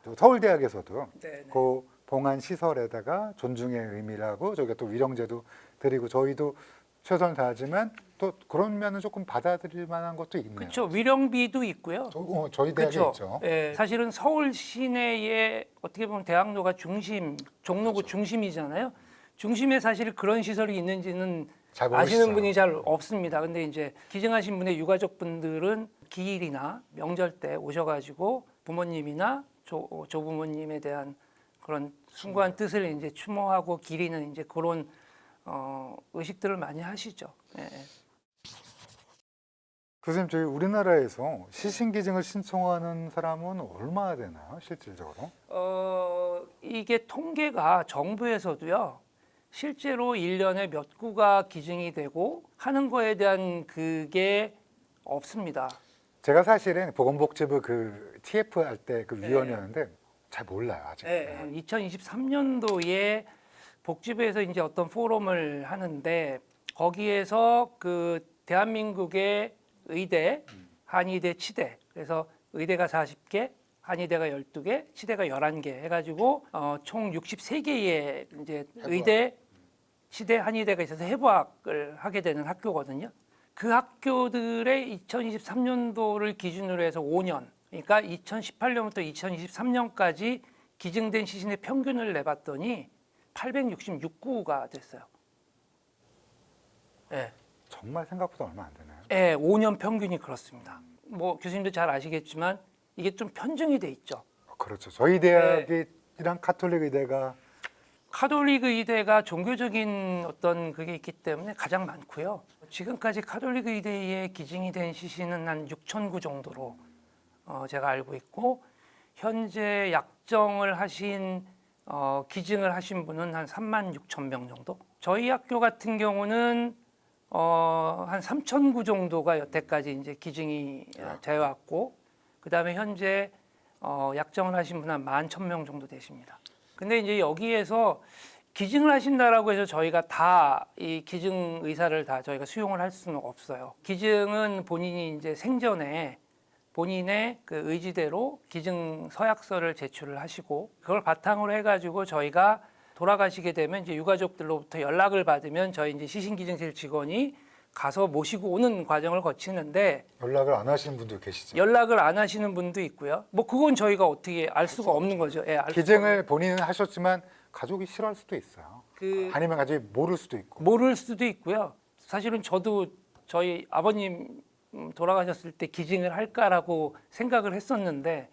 또 서울대학에서도 네. 그 봉안 시설에다가 존중의 의미라고 저희가 또 위령제도 드리고 저희도 최선을 다하지만 또 그런 면은 조금 받아들일 만한 것도 있네요. 그렇죠. 위령비도 있고요. 저희 대학에 그렇죠. 있죠. 예, 사실은 서울 시내의 어떻게 보면 대학로가 중심, 종로구 그렇죠. 중심이잖아요. 중심에 사실 그런 시설이 있는지는 잘 아시는 모르시죠. 분이 잘 없습니다. 근데 이제 기증하신 분의 유가족분들은 기일이나 명절 때 오셔가지고 부모님이나 조부모님에 대한 그런 숭고한 뜻을 이제 추모하고 기리는 이제 그런 의식들을 많이 하시죠. 예. 교수님, 저희 우리나라에서 시신기증을 신청하는 사람은 얼마나 되나요, 실질적으로? 이게 통계가 정부에서도요. 실제로 1년에 몇 구가 기증이 되고 하는 거에 대한 그게 없습니다. 제가 사실은 보건복지부 그 TF 할 때 그 네. 위원이었는데 잘 몰라요, 아직. 2023년도에 복지부에서 이제 어떤 포럼을 하는데 거기에서 그 대한민국의 의대, 한의대, 치대 그래서 의대가 40개, 한의대가 12개, 치대가 11개 해가지고 총 63개의 이제 의대, 치대, 한의대가 있어서 해부학을 하게 되는 학교거든요. 그 학교들의 2023년도를 기준으로 해서 5년, 그러니까 2018년부터 2023년까지 기증된 시신의 평균을 내봤더니 866구가 됐어요. 네. 정말 생각보다 얼마 안 되나요? 네, 5년 평균이 그렇습니다. 뭐 교수님도 잘 아시겠지만 이게 좀 편중이 돼 있죠. 그렇죠. 저희 대학이랑 카톨릭 의대가 카톨릭 의대가 종교적인 어떤 그게 있기 때문에 가장 많고요. 지금까지 카톨릭 의대에 기증이 된 시신은 한 6,000구 정도로 제가 알고 있고 현재 약정을 하신 기증을 하신 분은 한 36,000명 정도. 저희 학교 같은 경우는 한 3,000구 정도가 여태까지 이제 기증이 되어 왔고 그다음에 현재 약정을 하신 분은 한 11,000명 정도 되십니다. 근데 이제 여기에서 기증을 하신다라고 해서 저희가 다 이 기증 의사를 다 저희가 수용을 할 수는 없어요. 기증은 본인이 이제 생전에 본인의 그 의지대로 기증 서약서를 제출을 하시고 그걸 바탕으로 해가지고 저희가 돌아가시게 되면 이제 유가족들로부터 연락을 받으면 저희 이제 시신기증실 직원이 가서 모시고 오는 과정을 거치는데 연락을 안 하시는 분도 계시죠. 연락을 안 하시는 분도 있고요. 뭐 그건 저희가 어떻게 알 수가 없는 거죠. 예, 알 수가 기증을 본인은 하셨지만 가족이 싫어할 수도 있어요. 그 아니면 가족이 모를 수도 있고. 모를 수도 있고요. 사실은 저도 저희 아버님 돌아가셨을 때 기증을 할까라고 생각을 했었는데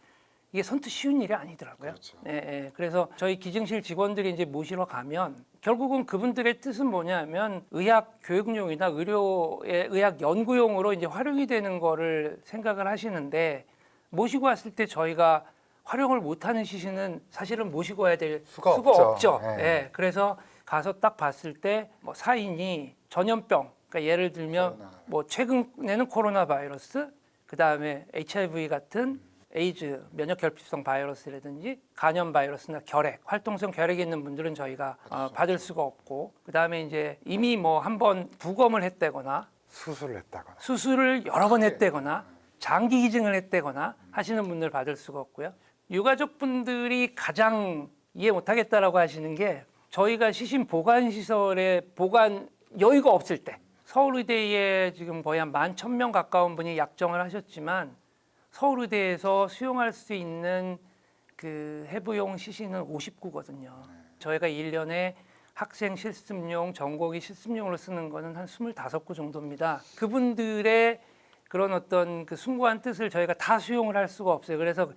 이게 선뜻 쉬운 일이 아니더라고요. 그렇죠. 예, 예. 그래서 저희 기증실 직원들이 이제 모시러 가면 결국은 그분들의 뜻은 뭐냐면 의학 교육용이나 의료의 의학 연구용으로 이제 활용이 되는 거를 생각을 하시는데 모시고 왔을 때 저희가 활용을 못하는 시신은 사실은 모시고 와야 될 수가 없죠. 예. 예. 그래서 가서 딱 봤을 때 뭐 사인이 전염병, 그러니까 예를 들면 코로나. 뭐 최근에는 코로나 바이러스, 그 다음에 HIV 같은 에이즈 면역결핍성 바이러스라든지 간염 바이러스나 결핵, 활동성 결핵이 있는 분들은 저희가 받을 수가 없고, 그 다음에 이제 이미 뭐 한번 부검을 했다거나 수술을 했다거나. 수술을 여러 번 했다거나 장기 기증을 했다거나 하시는 분들 받을 수가 없고요. 유가족분들이 가장 이해 못하겠다라고 하시는 게 저희가 시신 보관 시설에 보관 여유가 없을 때 서울의대에 지금 거의 한 11,000명 가까운 분이 약정을 하셨지만 서울의대에서 수용할 수 있는 그 해부용 시신은 59거든요. 저희가 1년에 학생 실습용, 전공의 실습용으로 쓰는 거는 한 25구 정도입니다. 그분들의 그런 어떤 그 숭고한 뜻을 저희가 다 수용을 할 수가 없어요. 그래서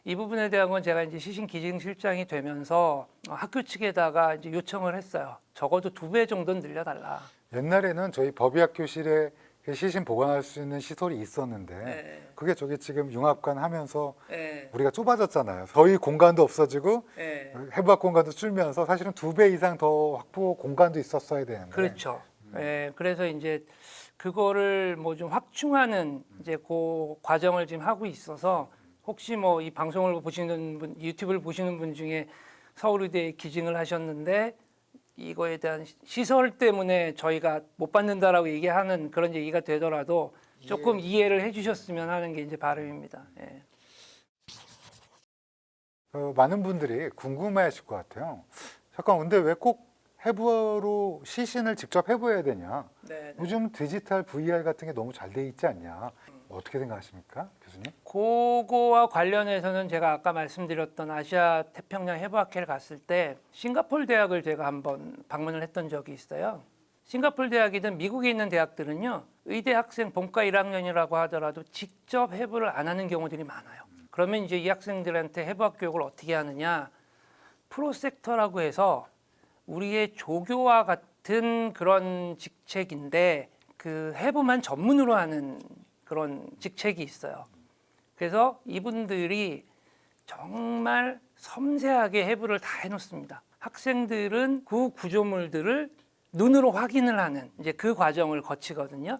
이 부분에 대한 건 제가 이제 시신 기증실장이 되면서 학교 측에다가 이제 요청을 했어요. 적어도 2배 정도는 늘려달라. 옛날에는 저희 법의학 교실에 그 시신 보관할 수 있는 시설이 있었는데 네. 그게 저기 지금 융합관 하면서 예. 우리가 좁아졌잖아요. 거의 공간도 없어지고 예. 해부학 공간도 줄면서 사실은 2배 이상 더 확보 공간도 있었어야 되는데. 그렇죠. 예. 그래서 이제 그거를 뭐 좀 확충하는 이제 그 과정을 지금 하고 있어서 혹시 뭐 이 방송을 보시는 분, 유튜브를 보시는 분 중에 서울의대에 기증을 하셨는데 이거에 대한 시설 때문에 저희가 못 받는다라고 얘기하는 그런 얘기가 되더라도 조금 이해를 해주셨으면 하는 게 이제 바람입니다. 예. 많은 분들이 궁금해하실 것 같아요. 잠깐 근데 왜 꼭 해부로 시신을 직접 해부해야 되냐? 네. 요즘 디지털 VR 같은 게 너무 잘 돼 있지 않냐? 어떻게 생각하십니까, 교수님? 그거와 관련해서는 제가 아까 말씀드렸던 아시아 태평양 해부학회를 갔을 때 싱가포르 대학을 제가 한번 방문을 했던 적이 있어요. 싱가포르 대학이든 미국에 있는 대학들은요, 의대 학생 본과 1학년이라고 하더라도 직접 해부를 안 하는 경우들이 많아요. 그러면 이제 이 학생들한테 해부학 교육을 어떻게 하느냐? 프로섹터라고 해서 우리의 조교와 같은 그런 직책인데 그 해부만 전문으로 하는 그런 직책이 있어요. 그래서 이분들이 정말 섬세하게 해부를 다 해놓습니다. 학생들은 그 구조물들을 눈으로 확인을 하는 이제 그 과정을 거치거든요.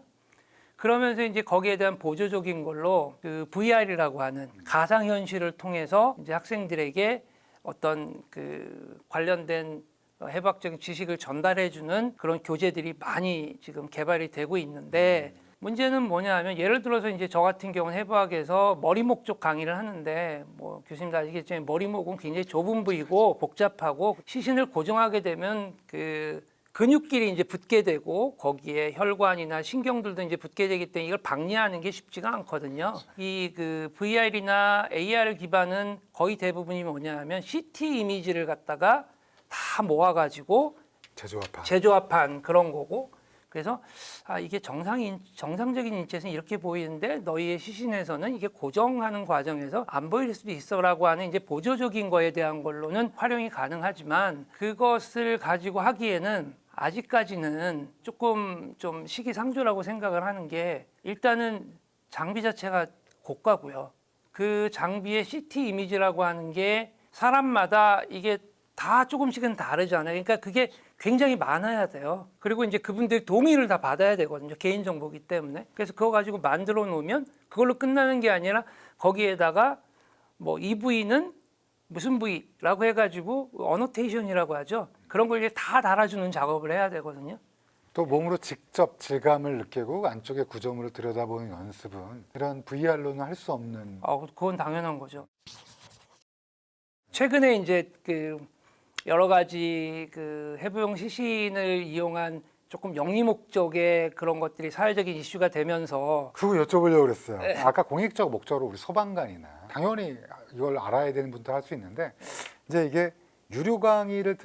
그러면서 이제 거기에 대한 보조적인 걸로 그 VR이라고 하는 가상현실을 통해서 이제 학생들에게 어떤 그 관련된 해부학적인 지식을 전달해주는 그런 교재들이 많이 지금 개발이 되고 있는데 문제는 뭐냐 하면 예를 들어서 이제 저 같은 경우는 해부학에서 머리목 쪽 강의를 하는데 뭐 교수님도 아시겠지만 머리목은 굉장히 좁은 부위고 복잡하고 시신을 고정하게 되면 그 근육끼리 이제 붙게 되고 거기에 혈관이나 신경들도 이제 붙게 되기 때문에 이걸 박리하는 게 쉽지가 않거든요. 이 그 VR이나 AR 기반은 거의 대부분이 뭐냐 하면 CT 이미지를 갖다가 다 모아가지고 제조합한 그런 거고 그래서 이게 정상적인 인체에서는 이렇게 보이는데 너희의 시신에서는 이게 고정하는 과정에서 안 보일 수도 있어라고 하는 이제 보조적인 거에 대한 걸로는 활용이 가능하지만 그것을 가지고 하기에는 아직까지는 조금 좀 시기상조라고 생각을 하는 게 일단은 장비 자체가 고가고요. 그 장비의 CT 이미지라고 하는 게 사람마다 이게 다 조금씩은 다르잖아요. 그러니까 그게 굉장히 많아야 돼요. 그리고 이제 그분들 동의를 다 받아야 되거든요. 개인정보기 때문에. 그래서 그거 가지고 만들어 놓으면 그걸로 끝나는 게 아니라 거기에다가 뭐 이 부위는 무슨 부위라고 해가지고 어노테이션이라고 하죠. 그런 걸 이제 다 달아주는 작업을 해야 되거든요. 또 몸으로 직접 질감을 느끼고 안쪽의 구조물을 들여다보는 연습은 이런 VR로는 할 수 없는. 그건 당연한 거죠. 최근에 이제 그 여러 가지 그 해부용 시신을 이용한 조금 영리 목적의 그런 것들이 사회적인 이슈가 되면서 그거 여쭤보려고 그랬어요. 아까 공익적 목적으로 우리 소방관이나 당연히 이걸 알아야 되는 분도 할 수 있는데 이제 이게 유료 강의를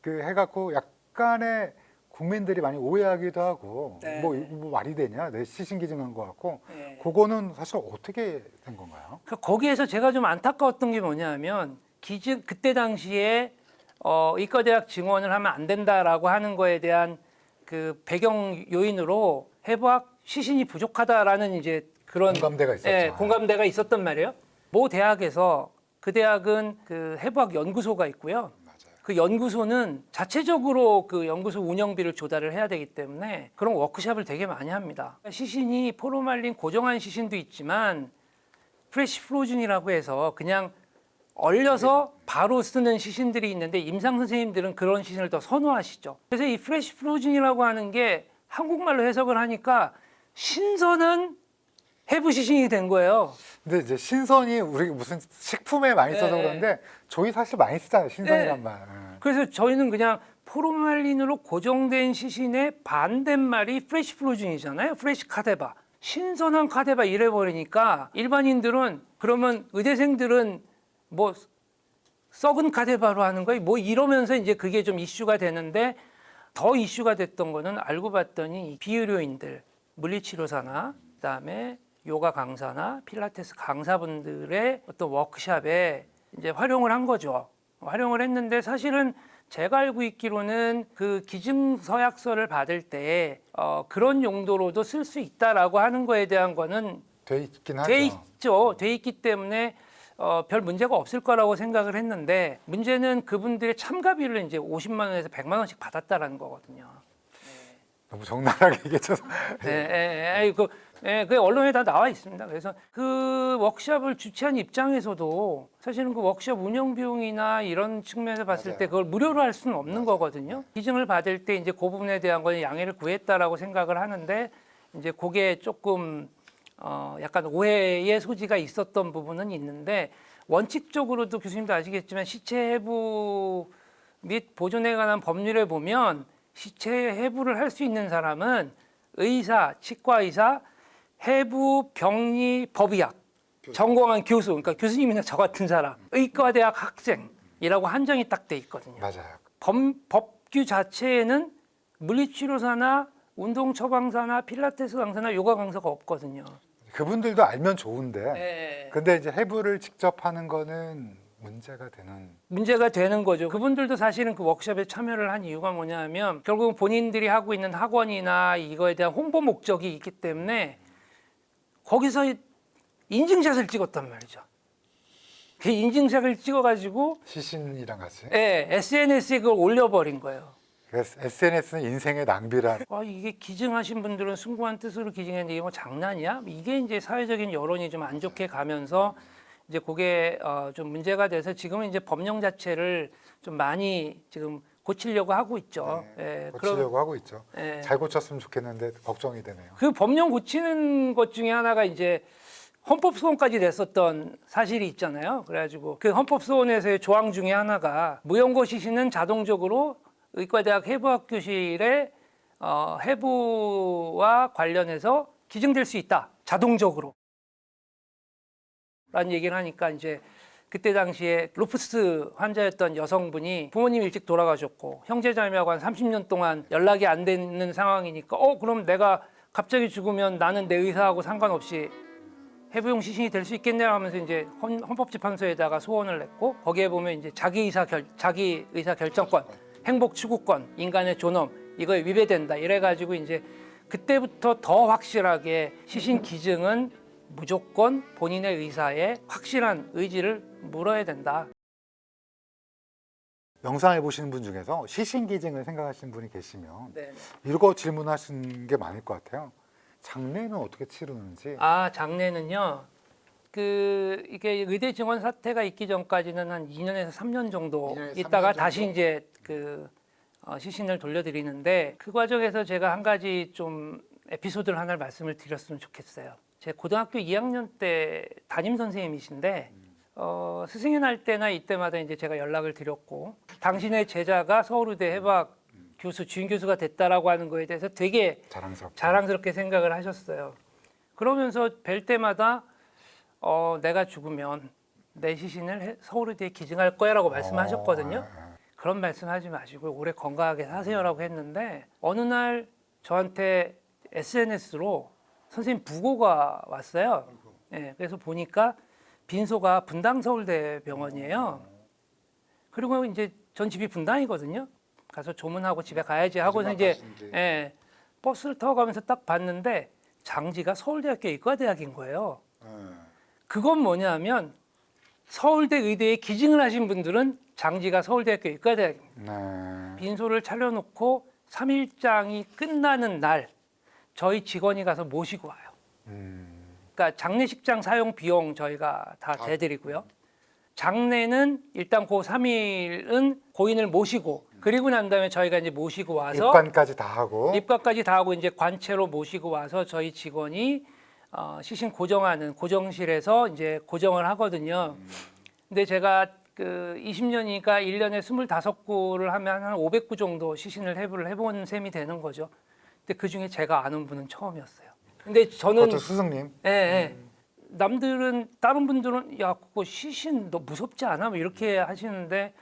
해갖고 약간의 국민들이 많이 오해하기도 하고 네. 뭐 말이 되냐 내 시신 기증한 것 같고 네. 그거는 사실 어떻게 된 건가요? 거기에서 제가 좀 안타까웠던 게 뭐냐면 그때 당시에 의과대학 증원을 하면 안 된다라고 하는 거에 대한 그 배경 요인으로 해부학 시신이 부족하다라는 이제 그런 공감대가 있었죠. 예, 공감대가 있었단 말이에요. 모 대학에서 그 대학은 그 해부학 연구소가 있고요. 맞아요. 그 연구소는 자체적으로 그 연구소 운영비를 조달을 해야 되기 때문에 그런 워크숍을 되게 많이 합니다. 시신이 포르말린 고정한 시신도 있지만 프레시 프로즌이라고 해서 그냥 얼려서 바로 쓰는 시신들이 있는데 임상 선생님들은 그런 시신을 더 선호하시죠. 그래서 이 프레시 프로즌이라고 하는 게 한국말로 해석을 하니까 신선한 해부 시신이 된 거예요. 근데 이제 신선이 우리 무슨 식품에 많이 써서 네. 그런데 저희 사실 많이 쓰잖아요. 신선이란 네. 말. 그래서 저희는 그냥 포르말린으로 고정된 시신의 반대말이 프레시 프로즌이잖아요. 프레시 카데바. 신선한 카데바 이래버리니까 일반인들은 그러면 의대생들은 뭐 썩은 카데바로 하는 거예요. 뭐 이러면서 이제 그게 좀 이슈가 되는데 더 이슈가 됐던 거는 알고 봤더니 비의료인들, 물리치료사나 그다음에 요가 강사나 필라테스 강사분들의 어떤 워크숍에 이제 활용을 한 거죠. 활용을 했는데 사실은 제가 알고 있기로는 그 기증서약서를 받을 때 그런 용도로도 쓸 수 있다라고 하는 거에 대한 거는 돼 있긴 하죠. 돼 있죠. 돼 있기 때문에 별 문제가 없을 거라고 생각을 했는데 문제는 그분들의 참가비를 이제 50만 원에서 100만 원씩 받았다라는 거거든요. 너무 적나라하게 얘기해서 그 언론에 다 나와 있습니다. 그래서 그 워크숍을 주최한 입장에서도 사실은 그 워크숍 운영 비용이나 이런 측면에서 봤을 맞아요. 때 그걸 무료로 할 수는 없는 맞아요. 거거든요. 기증을 받을 때 이제 그 부분에 대한 거는 양해를 구했다라고 생각을 하는데 이제 그게 조금 약간 오해의 소지가 있었던 부분은 있는데 원칙적으로도 교수님도 아시겠지만 시체 해부 및 보존에 관한 법률에 보면 시체 해부를 할 수 있는 사람은 의사, 치과의사, 해부, 병리, 법의학, 전공한 교수, 그러니까 교수님이나 저 같은 사람, 의과대학 학생이라고 한정이 딱 돼 있거든요. 맞아요. 법규 자체에는 물리치료사나 운동 처방사나 필라테스 강사나 요가 강사가 없거든요. 그분들도 알면 좋은데 네. 근데 이제 해부를 직접 하는 거는 문제가 되는 거죠. 그분들도 사실은 그 워크숍에 참여를 한 이유가 뭐냐면 결국 본인들이 하고 있는 학원이나 이거에 대한 홍보 목적이 있기 때문에 거기서 인증샷을 찍었단 말이죠. 그 인증샷을 찍어가지고 시신이랑 같이. SNS에 그걸 올려버린 거예요. 그래서 SNS는 인생의 낭비라. 이게 기증하신 분들은 숭고한 뜻으로 기증했는데 이게 뭐 장난이야? 이게 이제 사회적인 여론이 좀 안 좋게 가면서 이제 그게 좀 문제가 돼서 지금은 이제 법령 자체를 좀 많이 지금 고치려고 하고 있죠. 고치려고 하고 있죠. 예. 잘 고쳤으면 좋겠는데 걱정이 되네요. 그 법령 고치는 것 중에 하나가 이제 헌법소원까지 냈었던 사실이 있잖아요. 그래가지고 그 헌법소원에서의 조항 중에 하나가 무연고 시신은 자동적으로 의과대학 해부학교실에 해부와 관련해서 기증될 수 있다. 자동적으로. 라는 얘기를 하니까 이제 그때 당시에 루푸스 환자였던 여성분이 부모님 일찍 돌아가셨고 형제자매하고 한 30년 동안 연락이 안 되는 상황이니까 그럼 내가 갑자기 죽으면 나는 내 의사하고 상관없이 해부용 시신이 될 수 있겠네 하면서 이제 헌법재판소에다가 소원을 냈고 거기에 보면 이제 자기 의사 결정권, 행복 추구권, 인간의 존엄 이거에 위배된다 이래가지고 이제 그때부터 더 확실하게 시신 기증은 무조건 본인의 의사의 확실한 의지를 물어야 된다. 영상을 보시는 분 중에서 시신 기증을 생각하시는 분이 계시면 네. 이거 질문하시는 게 많을 것 같아요. 장례는 어떻게 치르는지. 장례는요. 이게 의대 증원 사태가 있기 전까지는 한 2년에서 3년 정도 2년에서 있다가 3년 다시 정도? 이제 시신을 돌려드리는데 그 과정에서 제가 한 가지 좀 에피소드를 하나를 말씀을 드렸으면 좋겠어요. 제 고등학교 2학년 때 담임 선생님이신데 스승의 날 때나 이때마다 이제 제가 연락을 드렸고 당신의 제자가 서울의대 해부학 교수 주임 교수가 됐다라고 하는 거에 대해서 되게 자랑스럽게 생각을 하셨어요. 그러면서 뵐 때마다 내가 죽으면 내 시신을 서울의대에 기증할 거야라고 말씀하셨거든요. 그런 말씀하지 마시고 오래 건강하게 사세요라고 했는데 어느 날 저한테 SNS로 선생님 부고가 왔어요. 그래서 보니까 빈소가 분당 서울대 병원이에요. 그리고 이제 전 집이 분당이거든요. 가서 조문하고 집에 가야지 하고서 이제 버스를 타고 가면서 딱 봤는데 장지가 서울대학교 의과대학인 거예요. 그건 뭐냐면 서울대 의대에 기증을 하신 분들은 장지가 서울대학교 의과대학입니다. 빈소를 차려놓고 3일장이 끝나는 날 저희 직원이 가서 모시고 와요. 그러니까 장례식장 사용 비용 저희가 다 대드리고요. 장례는 일단 그 3일은 고인을 모시고 그리고 난 다음에 저희가 이제 모시고 와서 입관까지 다 하고 이제 관체로 모시고 와서 저희 직원이 시신 고정하는 고정실에서 이제 고정을 하거든요. 근데 제가 20년이니까 1년에 25구를 하면 한 500구 정도 시신을 해부를 해본 셈이 되는 거죠. 근데 그 중에 제가 아는 분은 처음이었어요. 근데 저는 그것도 스승님. 남들은 다른 분들은 야 그거 시신 너 무섭지 않아? 뭐 이렇게 하시는데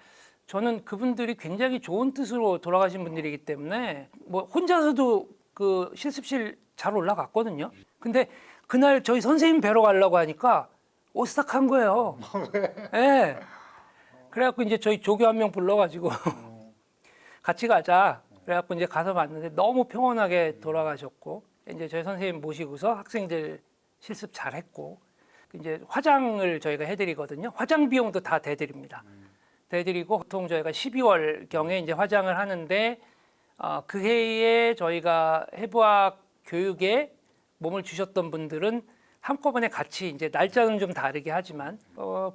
저는 그분들이 굉장히 좋은 뜻으로 돌아가신 분들이기 때문에 뭐 혼자서도 그 실습실 잘 올라갔거든요. 근데 그날 저희 선생님 뵈러 가려고 하니까 오싹한 거예요. 그래갖고 이제 저희 조교 한 명 불러가지고 같이 가자. 그래갖고 이제 가서 봤는데 너무 평온하게 돌아가셨고 이제 저희 선생님 모시고서 학생들 실습 잘했고 이제 화장을 저희가 해드리거든요. 화장 비용도 다 대드립니다. 대드리고 보통 저희가 12월 경에 이제 화장을 하는데 그 해에 저희가 해부학 교육에 몸을 주셨던 분들은 한꺼번에 같이 이제 날짜는 좀 다르게 하지만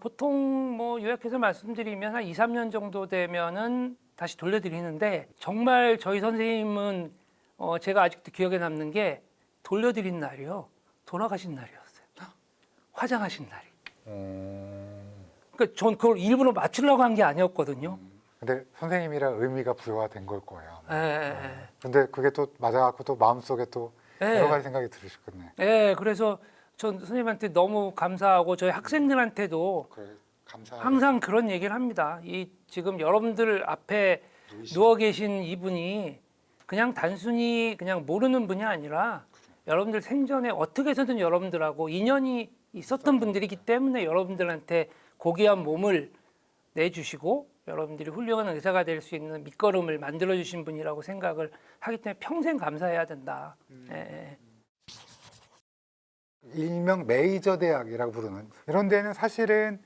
보통 뭐 요약해서 말씀드리면 한 2, 3년 정도 되면은 다시 돌려드리는데 정말 저희 선생님은 제가 아직도 기억에 남는 게 돌려드린 날이요. 돌아가신 날이었어요. 화장하신 날이. 그러니까 전 그걸 일부러 맞추려고 한 게 아니었거든요. 근데 선생님이라 의미가 부여가 된 걸 거예요. 예. 근데 그게 또 맞아갖고 또 마음속에 또 예. 여러 가지 생각이 들으셨겠네. 예, 그래서 전 선생님한테 너무 감사하고 저희 학생들한테도 그래, 감사해요. 항상 그런 얘기를 합니다. 이 지금 여러분들 앞에 누워 계신 이분이 그냥 단순히 그냥 모르는 분이 아니라 여러분들 생전에 어떻게 해서든 여러분들하고 인연이 있었던 분들이기 때문에 여러분들한테 고귀한 몸을 내주시고 여러분들이 훌륭한 의사가 될 수 있는 밑거름을 만들어 주신 분이라고 생각을 하기 때문에 평생 감사해야 된다. 예. 일명 메이저 대학이라고 부르는 이런 데는 사실은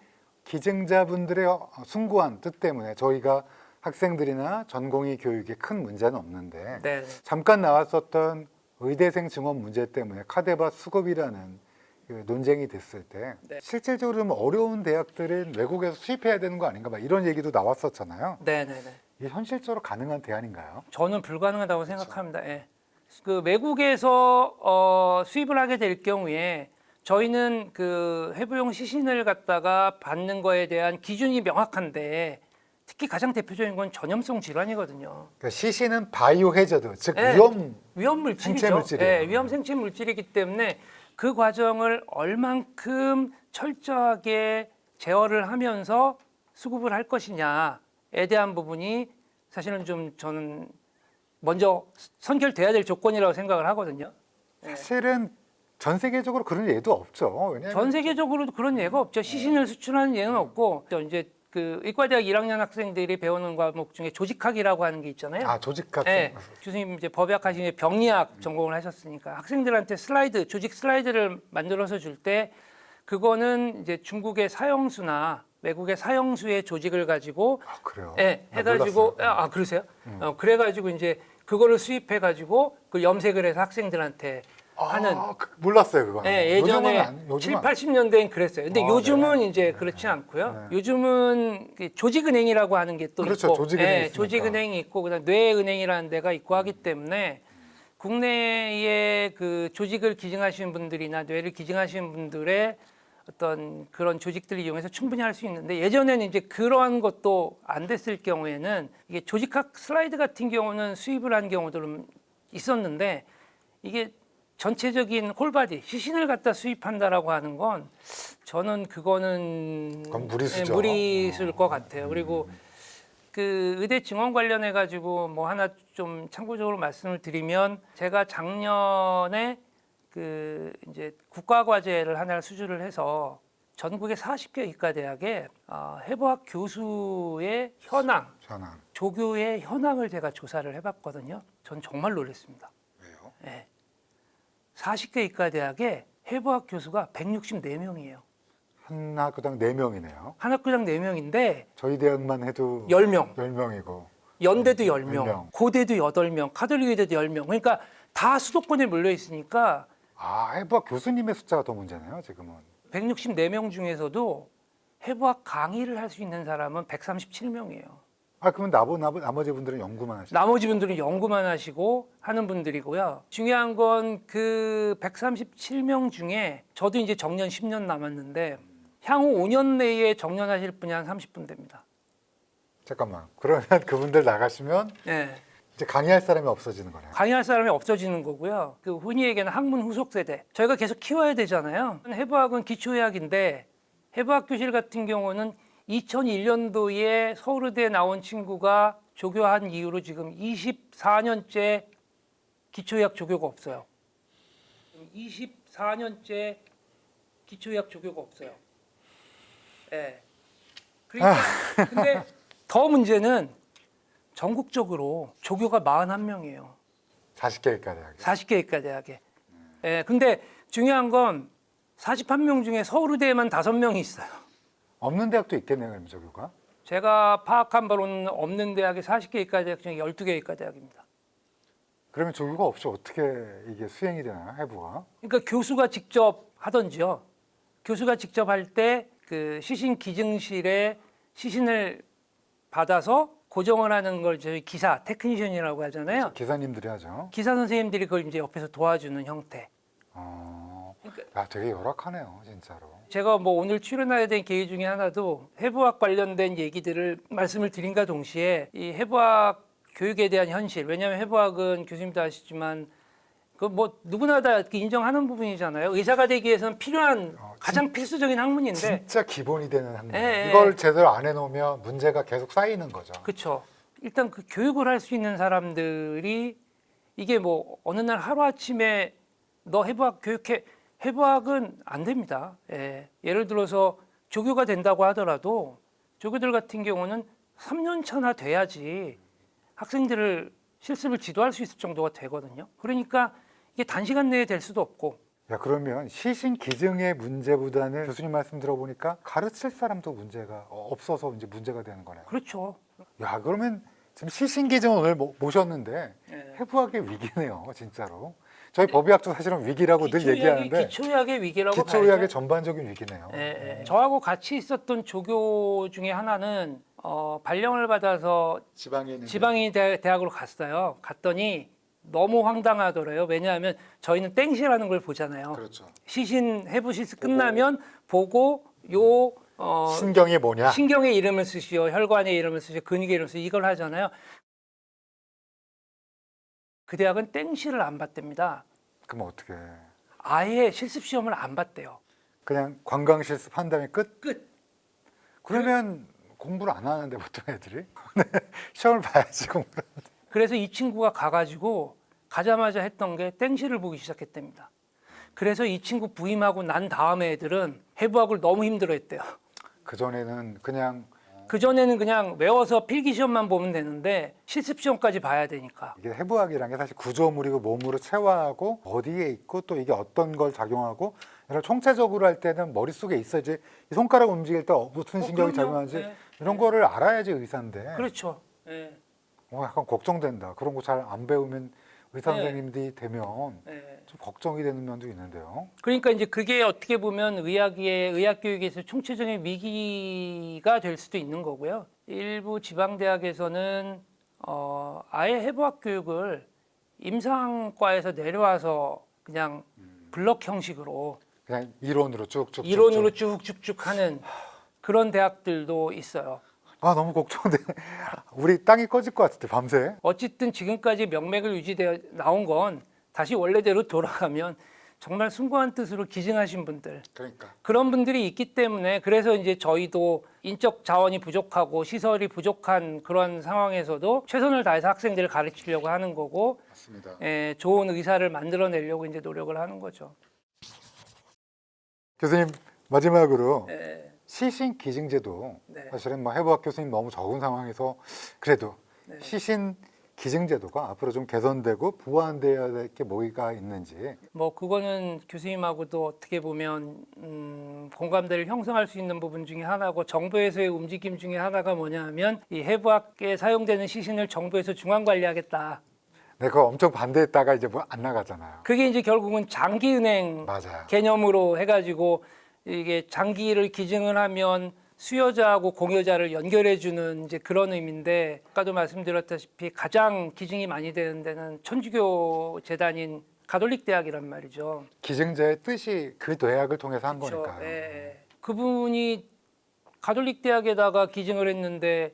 기증자분들의 숭고한 뜻 때문에 저희가 학생들이나 전공의 교육에 큰 문제는 없는데 네. 잠깐 나왔었던 의대생 증원 문제 때문에 카데바 수급이라는 그 논쟁이 됐을 때 네. 실질적으로 좀 어려운 대학들은 외국에서 수입해야 되는 거 아닌가 막 이런 얘기도 나왔었잖아요. 네. 이게 현실적으로 가능한 대안인가요? 저는 불가능하다고 생각합니다. 예. 그 외국에서 수입을 하게 될 경우에 저희는 그 해부용 시신을 갖다가 받는 거에 대한 기준이 명확한데 특히 가장 대표적인 건 전염성 질환이거든요. 그러니까 시신은 바이오 해저드, 즉 네. 위험 물질이죠. 생체 물질이에요. 예, 위험 생체 물질이기 때문에 그 과정을 얼만큼 철저하게 제어를 하면서 수급을 할 것이냐에 대한 부분이 사실은 좀 저는 먼저 선결돼야 될 조건이라고 생각을 하거든요. 사실은 전 세계적으로 그런 예도 없죠. 왜냐하면 전 세계적으로도 그런 예가 없죠. 시신을 수출하는 예는 없고 이제 그 의과대학 1학년 학생들이 배우는 과목 중에 조직학이라고 하는 게 있잖아요. 조직학. 네, 교수님 이제 법의학 하시는 병리학 전공을 하셨으니까 학생들한테 슬라이드, 조직 슬라이드를 만들어서 줄 때 그거는 이제 중국의 사형수나 외국의 사형수의 조직을 가지고 그래요. 예, 해가지고 몰랐어요. 그러세요? 그래가지고 이제 그거를 수입해가지고 그 염색을 해서 학생들한테 하는 몰랐어요 그거. 예, 예전에 요즘은 7, 80년대엔 그랬어요. 근데 요즘은 네. 이제 그렇지 않고요. 요즘은 그 조직은행이라고 하는 게 또 그렇죠. 있고, 조직은행이 있으니까. 조직은행이 있고 그다음 뇌은행이라는 데가 있고 하기 때문에 국내에 그 조직을 기증하시는 분들이나 뇌를 기증하시는 분들의 어떤 그런 조직들을 이용해서 충분히 할 수 있는데 예전에는 이제 그러한 것도 안 됐을 경우에는 이게 조직학 슬라이드 같은 경우는 수입을 한 경우들은 있었는데 이게 전체적인 홀바디 시신을 갖다 수입한다라고 하는 건 저는 그거는 그건 무리수죠. 무리수일 것 같아요. 그리고 그 의대 증원 관련해 가지고 뭐 하나 좀 참고적으로 말씀을 드리면 제가 작년에 그 이제 국가 과제를 하나를 수주를 해서 전국의 40개 의과대학에 해부학 교수의 현황, 조교의 현황을 제가 조사를 해봤거든요. 전 정말 놀랐습니다. 왜요? 네. 40개 의과대학에 해부학 교수가 164명이에요. 한 학교당 4명이네요. 한 학교당 4명인데 저희 대학만 해도 10명, 10명이고 연대도 10명. 10명, 고대도 8명, 카톨릭 의대도 10명. 그러니까 다 수도권에 몰려 있으니까 해부학 교수님의 숫자가 더 문제네요 지금은. 164명 중에서도 해부학 강의를 할 수 있는 사람은 137명이에요. 그러면 나머지 분들은 연구만 하시죠? 나머지 분들은 연구만 하시고 하는 분들이고요. 중요한 건 그 137명 중에 저도 이제 정년 10년 남았는데 향후 5년 내에 정년하실 분이 한 30분 됩니다. 잠깐만. 그러면 그분들 나가시면 네. 이제 강의할 사람이 없어지는 거네요. 강의할 사람이 없어지는 거고요. 그 흔히 얘기하는 학문 후속 세대. 저희가 계속 키워야 되잖아요. 해부학은 기초의학인데 해부학 교실 같은 경우는 2001년도에 서울의대에 나온 친구가 조교한 이후로 지금 24년째 기초의학 조교가 없어요. 24년째 기초의학 조교가 없어요. 네. 그러니까 근데 더 문제는 전국적으로 조교가 41명이에요. 40개 이과 대학에. 40개 이과 대학에. 예, 근데 중요한 건 41명 중에 서울의대에만 5명이 있어요. 없는 대학도 있겠네요, 그럼 조교가. 제가 파악한 바로는 없는 대학이 40개 이과 대학 중에 12개 이과 대학입니다. 그러면 조교가 없이 어떻게 이게 수행이 되나요, 해부가? 그러니까 교수가 직접 하던지요. 교수가 직접 할 때 그 시신 기증실에 시신을 받아서 고정을 하는 걸 저희 기사, 테크니션이라고 하잖아요. 기사님들이 하죠. 기사 선생님들이 그걸 이제 옆에서 도와주는 형태. 야, 되게 열악하네요, 진짜로. 제가 뭐 오늘 출연하게 된 계기 중에 하나도 해부학 관련된 얘기들을 말씀을 드린과 동시에 이 해부학 교육에 대한 현실. 왜냐하면 해부학은 교수님도 아시지만 그 뭐 누구나 다 인정하는 부분이잖아요. 의사가 되기 위해서는 필요한 가장 필수적인 학문인데. 진짜 기본이 되는 학문. 예, 예. 이걸 제대로 안 해놓으면 문제가 계속 쌓이는 거죠. 그렇죠. 일단 그 교육을 할 수 있는 사람들이 이게 뭐 어느 날 하루 아침에 너 해부학 교육해 해부학은 안 됩니다. 예. 예를 들어서 조교가 된다고 하더라도 조교들 같은 경우는 3년 차나 돼야지 학생들을 실습을 지도할 수 있을 정도가 되거든요. 그러니까 이게 단시간 내에 될 수도 없고. 야, 그러면 시신 기증의 문제보다는 교수님 말씀 들어보니까 가르칠 사람도 문제가 없어서 이제 문제가 되는 거네요. 그렇죠. 야, 그러면 지금 시신 기증 오늘 모셨는데 예. 해부학의 위기네요, 진짜로. 저희 법의학도 사실은 위기라고 늘 얘기하는데 기초의학의 위기라고 기초의학의 봐야죠. 전반적인 위기네요. 예, 예. 저하고 같이 있었던 조교 중에 하나는 발령을 받아서 지방에 있는 지방인 대학으로 갔어요. 갔더니 너무 황당하더래요. 왜냐하면 저희는 땡시라는 걸 보잖아요. 그렇죠. 시신 해부 실습 끝나면 보고 요 신경이 뭐냐? 신경의 이름을 쓰시오, 혈관의 이름을 쓰시오, 근육의 이름을 쓰시오 이걸 하잖아요. 그 대학은 땡시를 안 봤답니다. 그럼 어떻게? 아예 실습 시험을 안 봤대요. 그냥 관광 실습한 다음에 끝? 끝. 그러면 공부를 안 하는데 보통 애들이 시험을 봐야지 공부를. 그래서 이 친구가 가가지고 가자마자 했던 게 땡시를 보기 시작했답니다. 그래서 이 친구 부임하고 난 다음에 애들은 해부학을 너무 힘들어했대요. 그 전에는 그냥 그 전에는 그냥 외워서 필기 시험만 보면 되는데 실습 시험까지 봐야 되니까. 이게 해부학이라는 게 사실 구조물이고 몸으로 체화하고 어디에 있고 또 이게 어떤 걸 작용하고 이런 총체적으로 할 때는 머릿속에 있어야지 이 손가락 움직일 때 무슨 신경이 그럼요. 작용하는지 네. 이런 거를 알아야지 의사인데 그렇죠. 예. 약간 걱정된다. 그런 거 잘 안 배우면 의사 네. 선생님들이 되면 예. 좀 걱정이 되는 면도 있는데요. 그러니까 이제 그게 어떻게 보면 의학 교육에서 총체적인 위기가 될 수도 있는 거고요. 일부 지방 대학에서는 아예 해부학 교육을 임상과에서 내려와서 그냥 블럭 형식으로 그냥 이론으로 쭉쭉 이론으로 쭉쭉쭉 하는 그런 대학들도 있어요. 아, 너무 걱정돼. 우리 땅이 꺼질 것 같은데 밤새. 어쨌든 지금까지 명맥을 유지되어 나온 건 다시 원래대로 돌아가면 정말 숭고한 뜻으로 기증하신 분들 그러니까 그런 분들이 있기 때문에 그래서 이제 저희도 인적 자원이 부족하고 시설이 부족한 그런 상황에서도 최선을 다해서 학생들을 가르치려고 하는 거고 맞습니다. 좋은 의사를 만들어내려고 이제 노력을 하는 거죠. 교수님 마지막으로 네. 시신 기증제도 네. 사실은 뭐 해부학 교수님 너무 적은 상황에서 그래도 네. 시신 기증제도가 앞으로 좀 개선되고 보완돼야 될 게 뭐가 있는지. 뭐 그거는 교수님하고도 어떻게 보면 공감대를 형성할 수 있는 부분 중에 하나고 정부에서의 움직임 중에 하나가 뭐냐면 이 해부학에 사용되는 시신을 정부에서 중앙 관리하겠다. 네, 그거 엄청 반대했다가 이제 뭐 안 나가잖아요. 그게 이제 결국은 장기은행 맞아요. 개념으로 해가지고 이게 장기를 기증을 하면 수여자하고 공여자를 연결해주는 이제 그런 의미인데 아까도 말씀드렸다시피 가장 기증이 많이 되는 데는 천주교 재단인 가톨릭 대학이란 말이죠. 기증제의 뜻이 그 대학을 통해서 한 그렇죠. 거니까요. 예. 그분이 가톨릭 대학에다가 기증을 했는데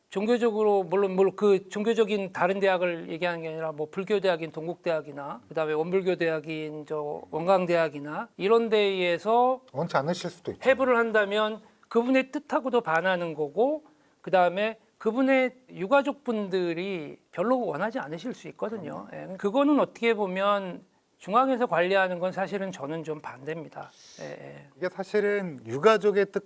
종교적으로 물론 그 종교적인 다른 대학을 얘기하는 게 아니라 뭐 불교 대학인 동국대학이나 그다음에 원불교 대학인 저 원광대학이나 이런 데에서 원치 않으실 수도 있죠. 해부를 한다면 그분의 뜻하고도 반하는 거고 그다음에 그분의 유가족분들이 별로 원하지 않으실 수 있거든요. 예. 그거는 어떻게 보면 중앙에서 관리하는 건 사실은 저는 좀 반대입니다. 예. 이게 사실은 유가족의 뜻,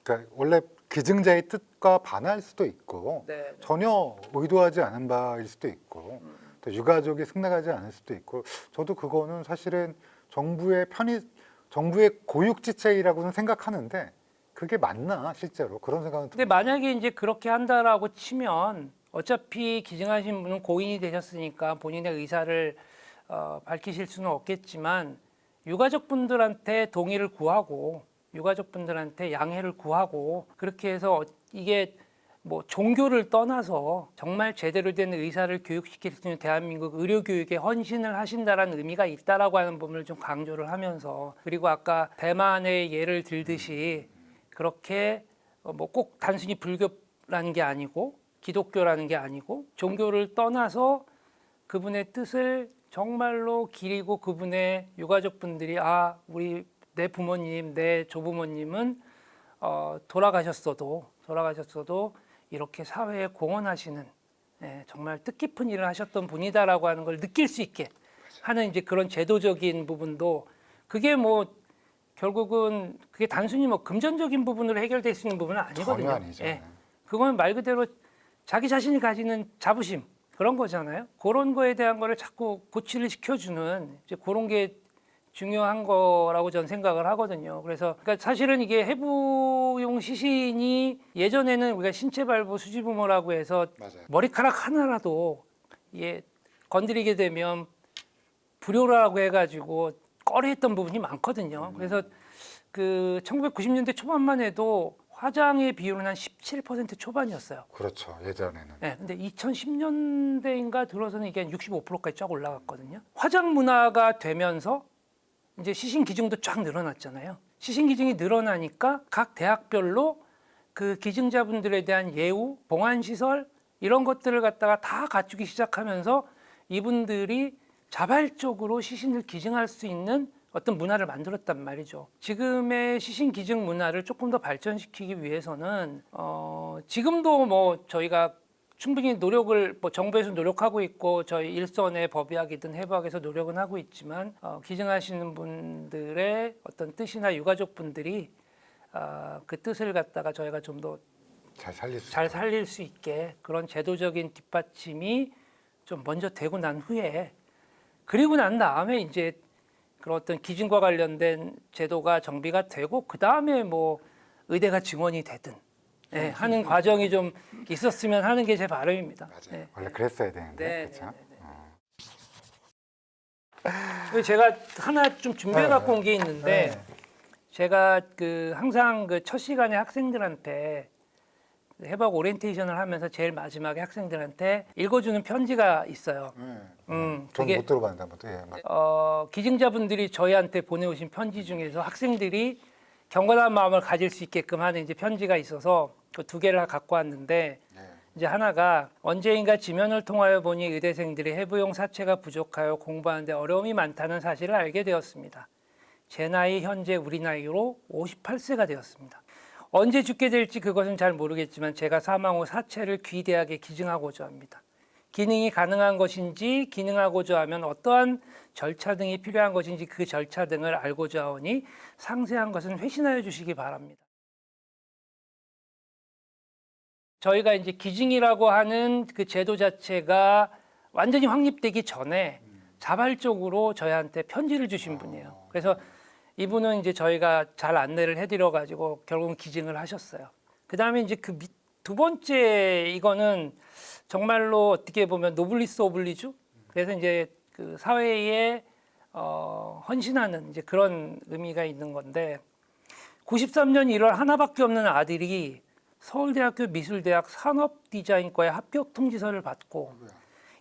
그러니까 원래 기증자의 뜻과 반할 수도 있고 네. 전혀 의도하지 않은 바일 수도 있고 또 유가족이 승낙하지 않을 수도 있고 저도 그거는 사실은 정부의 고육지책이라고는 생각하는데 그게 맞나 실제로 그런 생각은 근데 듭니다. 만약에 이제 그렇게 한다라고 치면 어차피 기증하신 분은 고인이 되셨으니까 본인의 의사를 밝히실 수는 없겠지만 유가족분들한테 동의를 구하고 유가족분들한테 양해를 구하고 그렇게 해서 이게 뭐 종교를 떠나서 정말 제대로 된 의사를 교육시킬 수 있는 대한민국 의료 교육에 헌신을 하신다라는 의미가 있다라고 하는 부분을 좀 강조를 하면서 그리고 아까 대만의 예를 들듯이 그렇게 뭐 꼭 단순히 불교라는 게 아니고 기독교라는 게 아니고 종교를 떠나서 그분의 뜻을 정말로 기리고 그분의 유가족분들이 우리 내 부모님, 내 조부모님은 돌아가셨어도 이렇게 사회에 공헌하시는 정말 뜻깊은 일을 하셨던 분이다라고 하는 걸 느낄 수 있게 하는 이제 그런 제도적인 부분도 그게 뭐 결국은 그게 단순히 뭐 금전적인 부분으로 해결될 수 있는 부분은 아니거든요. 전혀 아니죠. 그건 말 그대로 자기 자신이 가지는 자부심 그런 거잖아요. 그런 거에 대한 거를 자꾸 고치를 시켜주는 이제 그런 게 중요한 거라고 저는 생각을 하거든요. 그래서 그러니까 사실은 이게 해부용 시신이 예전에는 우리가 신체 발부 수지부모라고 해서 맞아요. 머리카락 하나라도 건드리게 되면 불효라고 해가지고 꺼려했던 부분이 많거든요. 그래서 그 1990년대 초반만 해도 화장의 비율은 한 17% 초반이었어요. 그렇죠. 예전에는. 네, 근데 2010년대인가 들어서는 이게 한 65%까지 쫙 올라갔거든요. 화장 문화가 되면서 이제 시신 기증도 쫙 늘어났잖아요. 시신 기증이 늘어나니까 각 대학별로 그 기증자분들에 대한 예우, 봉안 시설 이런 것들을 갖다가 다 갖추기 시작하면서 이분들이 자발적으로 시신을 기증할 수 있는 어떤 문화를 만들었단 말이죠. 지금의 시신 기증 문화를 조금 더 발전시키기 위해서는 지금도 뭐 저희가 충분히 노력을 뭐 정부에서 노력하고 있고 저희 일선의 법의학이든 해부학에서 노력은 하고 있지만 기증하시는 분들의 어떤 뜻이나 유가족 분들이 그 뜻을 갖다가 저희가 좀 더 잘 살릴 수 있게 그런 제도적인 뒷받침이 좀 먼저 되고 난 후에 그리고 난 다음에 이제 그런 어떤 기증과 관련된 제도가 정비가 되고 그 다음에 뭐 의대가 증원이 되든 하는 과정이 좀 있었으면 하는 게 제 바람입니다. 맞아요. 원래 그랬어야 되는데 그렇죠. 제가 하나 좀 준비해 갖고 온 게 있는데 네. 제가 그 항상 그 첫 시간에 학생들한테 해부학 오리엔테이션을 하면서 제일 마지막에 학생들한테 읽어주는 편지가 있어요. 저는 그게 못 들어봤는데 한번 기증자분들이 저희한테 보내오신 편지 중에서 학생들이 경건한 마음을 가질 수 있게끔 하는 이제 편지가 있어서 그 두 개를 갖고 왔는데 이제 하나가 언제인가 지면을 통하여 보니 의대생들이 해부용 사체가 부족하여 공부하는데 어려움이 많다는 사실을 알게 되었습니다. 제 나이 현재 우리 나이로 58세가 되었습니다. 언제 죽게 될지 그것은 잘 모르겠지만 제가 사망 후 사체를 귀대하게 기증하고자 합니다. 기능이 가능한 것인지 기능하고자 하면 어떠한 절차 등이 필요한 것인지 그 절차 등을 알고자 하오니 상세한 것은 회신하여 주시기 바랍니다. 저희가 이제 기증이라고 하는 그 제도 자체가 완전히 확립되기 전에 자발적으로 저희한테 편지를 주신 분이에요. 그래서 이분은 이제 저희가 잘 안내를 해드려 가지고 결국은 기증을 하셨어요. 그 다음에 이제 그 두 번째 이거는 정말로 어떻게 보면 노블리스 오블리주. 그래서 이제 그 사회에 헌신하는 이제 그런 의미가 있는 건데 93년 1월 하나밖에 없는 아들이 서울대학교 미술대학 산업디자인과의 합격 통지서를 받고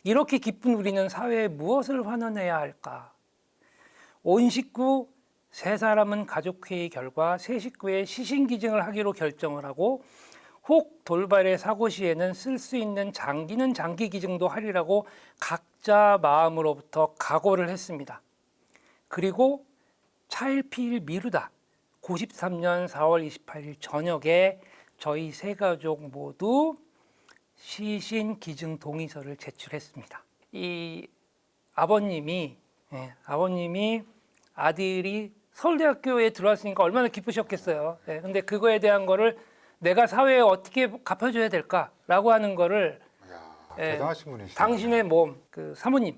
이렇게 기쁜 우리는 사회에 무엇을 환원해야 할까? 온 식구 세 사람은 가족회의 결과 세 식구의 시신기증을 하기로 결정을 하고 혹 돌발의 사고 시에는 쓸 수 있는 장기는 장기기증도 하리라고 각자 마음으로부터 각오를 했습니다. 그리고 차일피일 미루다 93년 4월 28일 저녁에 저희 세 가족 모두 시신 기증 동의서를 제출했습니다. 이 아버님이 아들이 서울대학교에 들어왔으니까 얼마나 기쁘셨겠어요. 근데 그거에 대한 거를 내가 사회에 어떻게 갚아줘야 될까라고 하는 거를 이야, 예, 대단하신 분이시네요. 당신의 몸, 그 사모님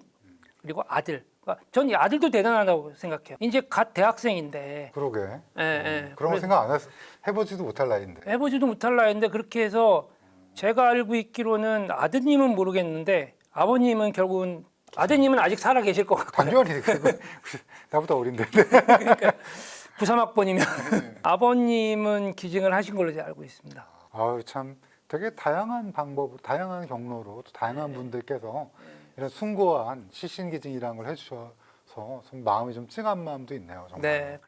그리고 아들. 그러니까 전 이 아들도 대단하다고 생각해요. 이제 갓 대학생인데 그러게. 예. 그런 거 생각 안 해보지도 못할 나이인데. 해보지도 못할 나이인데 그렇게 해서 제가 알고 있기로는 아드님은 모르겠는데 아버님은 결국은 아드님은 아직 살아 계실 것 같고 당연히 나보다 어린데. 구3학번이면 아버님은 기증을 하신 걸로 제가 알고 있습니다. 아유 참 되게 다양한 방법, 다양한 경로로 또 다양한 분들께서 이런 숭고한 시신기증이라는 걸 해주셔서 좀 마음이 좀 찡한 마음도 있네요. 정말. 네.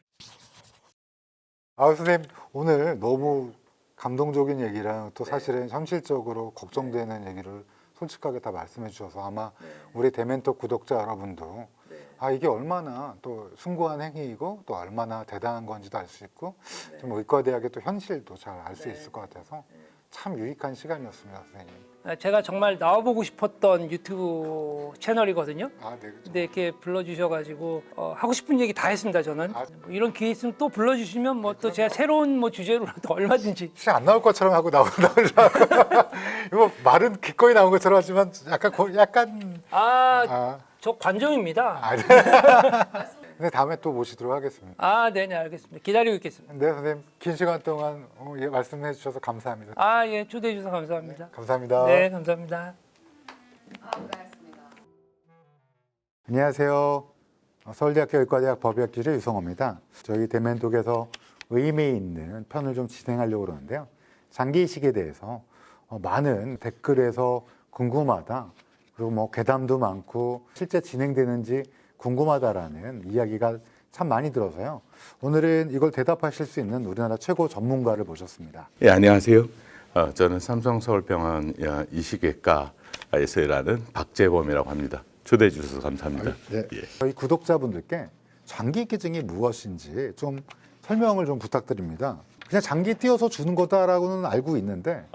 아 선생님 오늘 너무 감동적인 얘기랑 또 사실은 현실적으로 걱정되는 얘기를 솔직하게 다 말씀해 주셔서 아마 우리 데멘토 구독자 여러분도 아 이게 얼마나 또 숭고한 행위이고 또 얼마나 대단한 건지도 알 수 있고 좀 의과대학의 또 현실도 잘 알 수 있을 것 같아서 참 유익한 시간이었습니다, 선생님. 제가 정말 나와보고 싶었던 유튜브 채널이거든요. 아, 네. 근데 이렇게 불러주셔가지고 하고 싶은 얘기 다 했습니다. 저는 아. 뭐 이런 기회 있으면 또 불러주시면 뭐 또 제가 새로운 뭐 주제로라도 얼마든지. 혹시 안 나올 것처럼 하고 나오려고 이거 말은 기꺼이 나온 것처럼 하지만 약간 저 관종입니다. 네. 근데 다음에 또 모시도록 하겠습니다. 네네 알겠습니다. 기다리고 있겠습니다. 네, 선생님 긴 시간 동안 예, 말씀해 주셔서 감사합니다. 예, 초대해 주셔서 감사합니다. 감사합니다. 네, 감사합니다. 고생하셨습니다. 안녕하세요. 서울대학교 의과대학 법의학교의 유성호입니다. 저희 대면독에서 의미 있는 편을 좀 진행하려고 그러는데요. 장기 이식에 대해서 많은 댓글에서 궁금하다. 그리고 뭐 괴담도 많고 실제 진행되는지 궁금하다라는 이야기가 참 많이 들어서요. 오늘은 이걸 대답하실 수 있는 우리나라 최고 전문가를 모셨습니다. 예, 안녕하세요. 저는 삼성서울병원 이식외과에서 일하는 박재범이라고 합니다. 초대해 주셔서 감사합니다. 네. 예. 저희 구독자분들께 장기 기증이 무엇인지 좀 설명을 좀 부탁드립니다. 그냥 장기 띄어서 주는 거다라고는 알고 있는데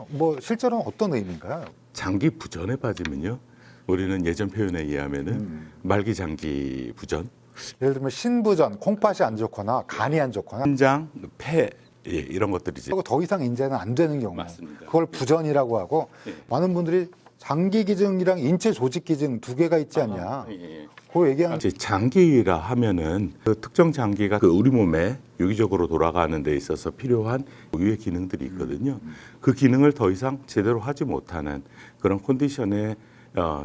뭐 실제로는 어떤 의미인가요? 장기 부전에 빠지면요, 우리는 예전 표현에 의하면은 말기 장기 부전, 예를 들면 신부전, 콩팥이 안 좋거나 간이 안 좋거나 신장, 폐 이런 것들이지. 그리고 더 이상 인제는 안 되는 경우 맞습니다. 그걸 부전이라고 하고 예. 많은 분들이 장기 기증이랑 인체 조직 기증 두 개가 있지 않냐 예. 그거 얘기하는 이제 장기라 하면은 그 특정 장기가 그 우리 몸에 유기적으로 돌아가는 데 있어서 필요한 고유의 기능들이 있거든요. 그 기능을 더 이상 제대로 하지 못하는 그런 컨디션에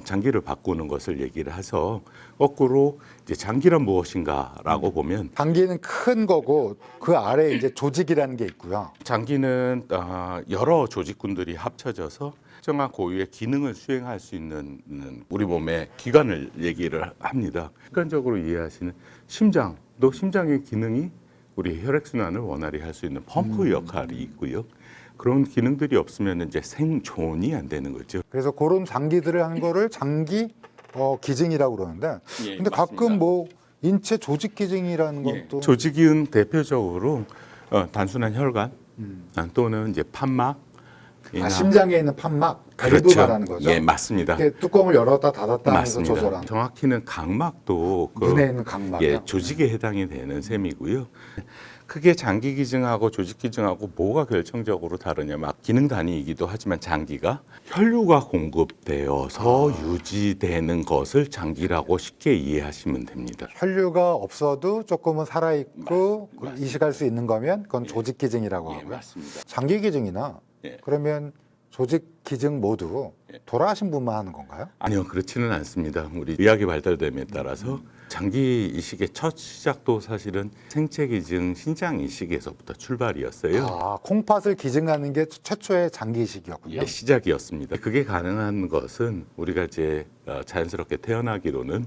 장기를 바꾸는 것을 얘기를 해서 거꾸로 이제 장기란 무엇인가라고 보면 장기는 큰 거고 그 아래 이제 조직이라는 게 있고요. 장기는 여러 조직군들이 합쳐져서 특정한 고유의 기능을 수행할 수 있는 우리 몸의 기관을 얘기를 합니다. 객관적으로 이해하시는 심장도 심장의 기능이 우리 혈액순환을 원활히 할 수 있는 펌프 역할이 있고요. 그런 기능들이 없으면 이제 생존이 안 되는 거죠. 그래서 그런 장기들을 하는 거를 장기 기증이라고 그러는데 예, 근데 가끔 맞습니다. 뭐 인체 조직 기증이라는 예, 것도 조직은 대표적으로 단순한 혈관 또는 이제 판막, 심장에 있는 판막 그렇죠. 그렇죠. 말하는 거죠. 예, 맞습니다. 이렇게 뚜껑을 열었다 닫았다 하면서 맞습니다. 조절하는 정확히는 각막도 눈에 있는 각막이요. 예, 조직에 해당이 되는 셈이고요. 크게 장기 기증하고 조직 기증하고 뭐가 결정적으로 다르냐? 막 기능 단위이기도 하지만 장기가 혈류가 공급되어서 유지되는 것을 장기라고 쉽게 이해하시면 됩니다. 혈류가 없어도 조금은 살아 있고 맞습니다. 이식할 수 있는 거면 그건 조직 기증이라고 예, 하고요. 맞습니다. 장기 기증이나 예. 그러면 조직 기증 모두 예. 돌아가신 분만 하는 건가요? 아니요, 그렇지는 않습니다. 우리 의학이 발달됨에 따라서 장기 이식의 첫 시작도 사실은 생체 기증 신장 이식에서부터 출발이었어요. 아, 콩팥을 기증하는 게 최초의 장기 이식이었군요. 예, 시작이었습니다. 그게 가능한 것은 우리가 이제 자연스럽게 태어나기로는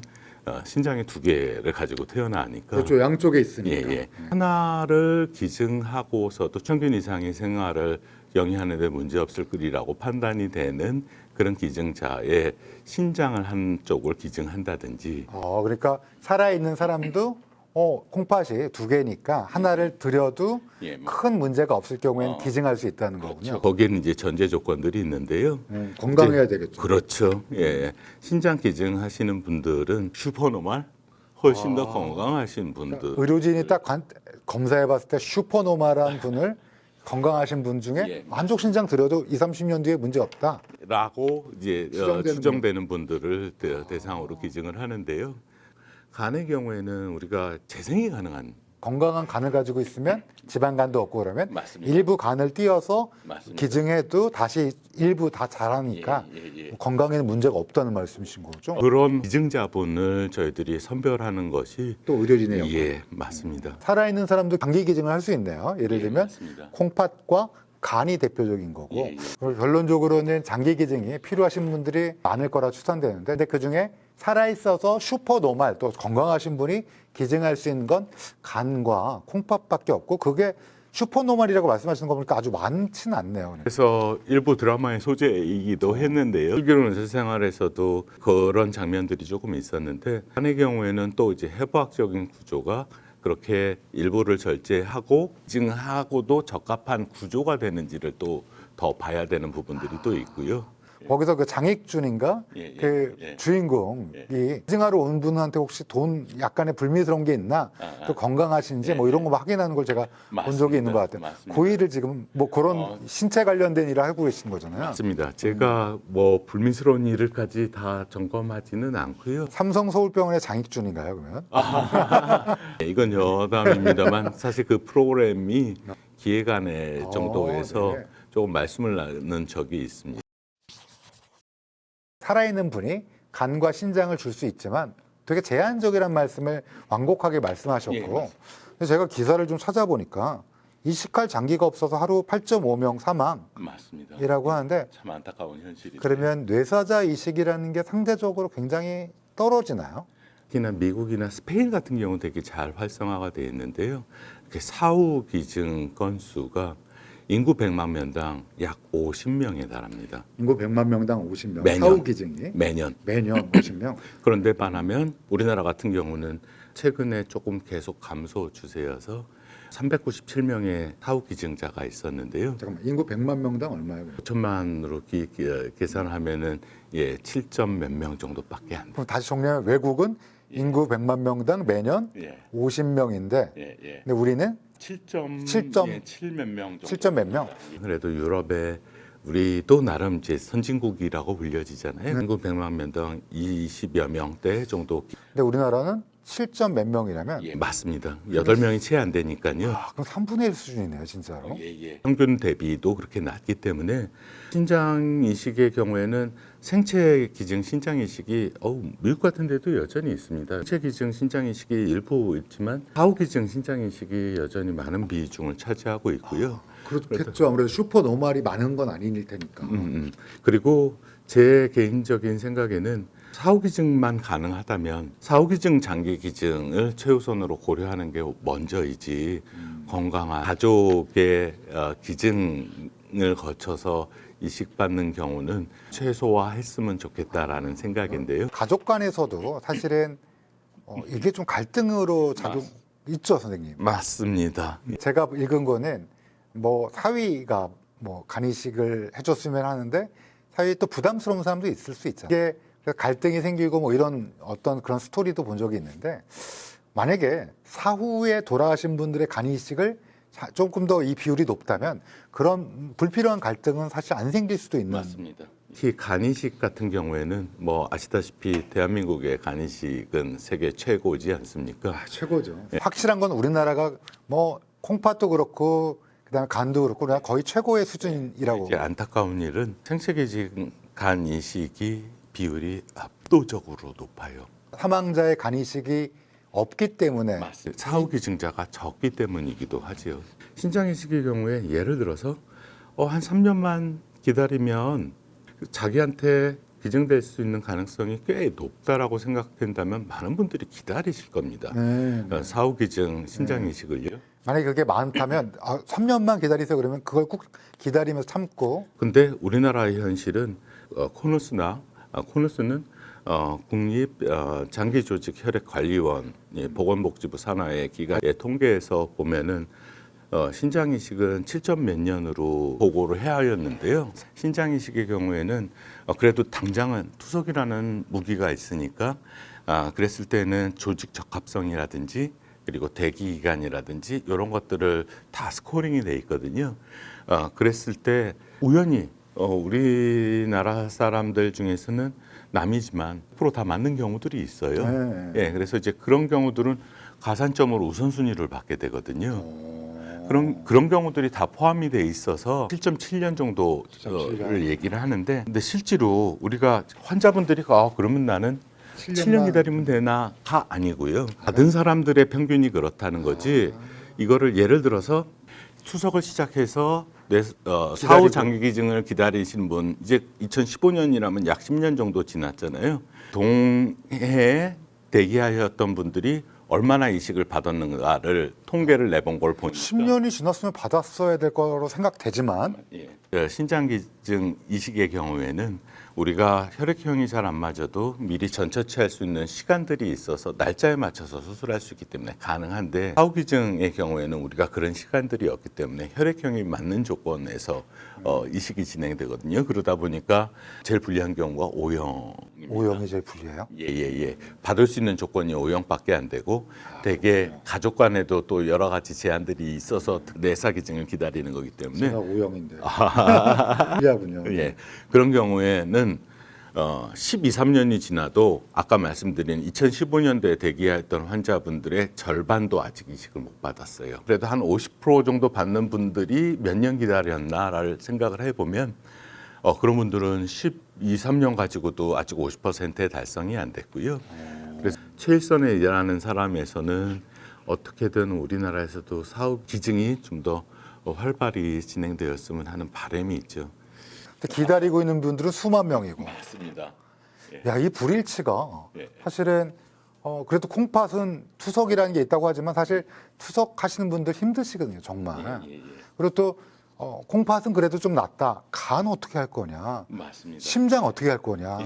신장이 두 개를 가지고 태어나니까 그렇죠. 양쪽에 있으니까. 예. 하나를 기증하고서도 평균 이상의 생활을 영위하는 데 문제 없을 거리라고 판단이 되는 그런 기증자의 신장을 한쪽을 기증한다든지 그러니까 살아있는 사람도 콩팥이 두 개니까 하나를 들여도 예, 뭐, 큰 문제가 없을 경우에는 기증할 수 있다는 그렇죠. 거군요. 거기에는 이제 전제 조건들이 있는데요. 건강해야 되겠죠. 그렇죠. 예. 신장 기증하시는 분들은 슈퍼노멀 훨씬 더 건강하신 분들. 의료진이 딱 검사해봤을 때 슈퍼노멀한 분을 건강하신 분 중에 예. 만족 신장 드려도 2, 30년 뒤에 문제 없다. 라고 이제 추정되는 추정되는 분들을 대상으로 기증을 하는데요. 간의 경우에는 우리가 재생이 가능한 건강한 간을 가지고 있으면 지방간도 없고 그러면 맞습니다. 일부 간을 띄어서 맞습니다. 기증해도 다시 일부 다 자라니까 예. 건강에는 문제가 없다는 말씀이신 거죠? 그런 기증자분을 저희들이 선별하는 것이 또 의료진의 역할. 예, 맞습니다. 살아있는 사람도 장기 기증을 할 수 있네요. 예를 예, 들면 맞습니다. 콩팥과 간이 대표적인 거고 예. 그리고 결론적으로는 장기 기증이 필요하신 분들이 많을 거라 추산되는데 근데 그중에 살아있어서 슈퍼노말 또 건강하신 분이 기증할 수 있는 건 간과 콩팥밖에 없고 그게 슈퍼노말이라고 말씀하시는 거 보니까 아주 많지는 않네요. 그래서 일부 드라마의 소재이기도 했는데요. 슬기로운 의사생활에서도 그런 장면들이 조금 있었는데 간의 경우에는 또 이제 해부학적인 구조가 그렇게 일부를 절제하고 기증하고도 적합한 구조가 되는지를 또 더 봐야 되는 부분들이 또 있고요. 거기서 그 장익준인가 예, 그 예. 주인공이 기증하러 온 분한테 혹시 돈 약간의 불미스러운 게 있나 또 건강하신지 뭐 이런 거 확인하는 걸 제가 본 적이 있는 것 같아요. 맞습니다. 고의를 지금 뭐 그런 신체 관련된 일을 하고 계신 거잖아요. 맞습니다. 제가 뭐 불미스러운 일을까지 다 점검하지는 않고요. 삼성 서울병원의 장익준인가요, 그러면? 네, 이건 여담입니다만 사실 그 프로그램이 기획안의 정도에서 네. 조금 말씀을 나눈 적이 있습니다. 살아있는 분이 간과 신장을 줄 수 있지만 되게 제한적이란 말씀을 완곡하게 말씀하셨고 예, 맞습니다. 근데 제가 기사를 좀 찾아보니까 이식할 장기가 없어서 하루 8.5명 사망이라고 맞습니다. 하는데 참 안타까운 현실이죠. 그러면 뇌사자 이식이라는 게 상대적으로 굉장히 떨어지나요? 특히나 미국이나 스페인 같은 경우는 되게 잘 활성화가 되어 있는데요. 이렇게 사후 기증 건수가 인구 100만 명당 약 50명에 달합니다. 인구 100만 명당 50명 매년. 사후 기증이 매년. 매년 50명. 그런데 반하면 우리나라 같은 경우는 최근에 조금 계속 감소 추세여서 397명의 사후 기증자가 있었는데요. 잠깐만 인구 100만 명당 얼마예요? 5천만으로 계산하면은 7점 몇 명 정도밖에 안 돼요. 그럼 다시 정리하면 외국은 인구 100만 명당 매년 예. 50명인데 예. 근데 우리는 7점 몇 명 정도. 7점 몇 명? 그래도 유럽에 우리도 나름 이제 선진국이라고 불려지잖아요. 인구 100만 명당 20여 명대 정도. 근데 우리나라는 7점 몇 명이라면 예, 맞습니다. 8명이 채 안 되니까요. 그럼 3분의 1 수준이네요, 진짜로. 평균 대비도 그렇게 낮기 때문에 신장 이식의 경우에는 생체 기증 신장 이식이 미국 같은 데도 여전히 있습니다. 생체 기증 신장 이식이 일부 있지만 사후 기증 신장 이식이 여전히 많은 비중을 차지하고 있고요. 그렇겠죠. 아무래도 슈퍼 노말이 많은 건 아닐 테니까. 그리고 제 개인적인 생각에는 사후 기증만 가능하다면 사후 기증 장기 기증을 최우선으로 고려하는 게 먼저이지 건강한 가족의 기증을 거쳐서 이식받는 경우는 최소화했으면 좋겠다라는 생각인데요. 가족 간에서도 사실은 이게 좀 갈등으로 작용 있죠, 선생님. 맞습니다. 제가 읽은 거는 뭐 사위가 뭐 간이식을 해줬으면 하는데 사위 또 부담스러운 사람도 있을 수 있잖아요. 이게 갈등이 생기고 뭐 이런 어떤 그런 스토리도 본 적이 있는데 만약에 사후에 돌아가신 분들의 간이식을 조금 더 이 비율이 높다면 그런 불필요한 갈등은 사실 안 생길 수도 있는. 맞습니다. 특히 간이식 같은 경우에는 뭐 아시다시피 대한민국의 간이식은 세계 최고지 않습니까? 최고죠. 확실한 건 우리나라가 뭐 콩팥도 그렇고 그다음에 간도 그렇고 우리나라 거의 최고의 수준이라고. 이제 안타까운 일은 생체기증 간 이식이 비율이 압도적으로 높아요. 사망자의 간이식이 없기 때문에 사후 기증자가 적기 때문이기도 하지요. 신장 이식의 경우에 예를 들어서 한 3년만 기다리면 자기한테 기증될 수 있는 가능성이 꽤 높다라고 생각된다면 많은 분들이 기다리실 겁니다. 네. 사후 기증 신장 이식을요. 만약에 그게 많다면 3년만 기다리세요 그러면 그걸 꼭 기다리면서 참고. 근데 우리나라의 현실은 코누스는 국립 장기조직혈액관리원 보건복지부 산하의 기관의 통계에서 보면은 신장 이식은 7점 몇 년으로 보고를 해야 하였는데요. 신장 이식의 경우에는 그래도 당장은 투석이라는 무기가 있으니까 그랬을 때는 조직 적합성이라든지 그리고 대기 기간이라든지 이런 것들을 다 스코링이 돼 있거든요. 그랬을 때 우연히 우리나라 사람들 중에서는 남이지만 프로 다 맞는 경우들이 있어요. 네. 예, 그래서 이제 그런 경우들은 가산점으로 우선순위를 받게 되거든요. 그런 경우들이 다 포함이 돼 있어서 7.7년 정도를 얘기를 하는데, 근데 실제로 우리가 환자분들이 그러면 나는 7년 기다리면 되나가 아니고요. 받은 사람들의 평균이 그렇다는 거지. 이거를 예를 들어서 투석을 시작해서 사후 장기기증을 기다리시는 분, 이제 2015년이라면 약 10년 정도 지났잖아요. 동해에 대기하셨던 분들이 얼마나 이식을 받았는가를 통계를 내본 걸 보니까 10년이 지났으면 받았어야 될 거로 생각되지만 신장기증 이식의 경우에는 우리가 혈액형이 잘 안 맞아도 미리 전처치할 수 있는 시간들이 있어서 날짜에 맞춰서 수술할 수 있기 때문에 가능한데, 사후기증의 경우에는 우리가 그런 시간들이 없기 때문에 혈액형이 맞는 조건에서 이식이 진행되거든요. 그러다 보니까 제일 불리한 경우가 O형입니다. O형이 제일 불리해요. 예. 받을 수 있는 조건이 O형밖에 안 되고, 대개 가족 간에도 또 여러 가지 제한들이 있어서 내사기증을 기다리는 거기 때문에 제가 O형인데 불리하군요. 예, 그런 경우에는 12, 13년이 지나도 아까 말씀드린 2015년도에 대기했던 환자분들의 절반도 아직 이식을 못 받았어요. 그래도 한 50% 정도 받는 분들이 몇 년 기다렸나를 생각을 해보면 그런 분들은 12, 13년 가지고도 아직 50%의 달성이 안 됐고요. 그래서 최일선에 일하는 사람에서는 어떻게든 우리나라에서도 사후 기증이 좀 더 활발히 진행되었으면 하는 바람이 있죠. 기다리고 있는 분들은 수만 명이고. 맞습니다. 야, 이 불일치가 예. 사실은 그래도 콩팥은 투석이라는 게 있다고 하지만 사실 투석하시는 분들 힘드시거든요, 정말. 그리고 또 콩팥은 그래도 좀 낫다. 간 어떻게 할 거냐? 맞습니다. 심장 어떻게 할 거냐?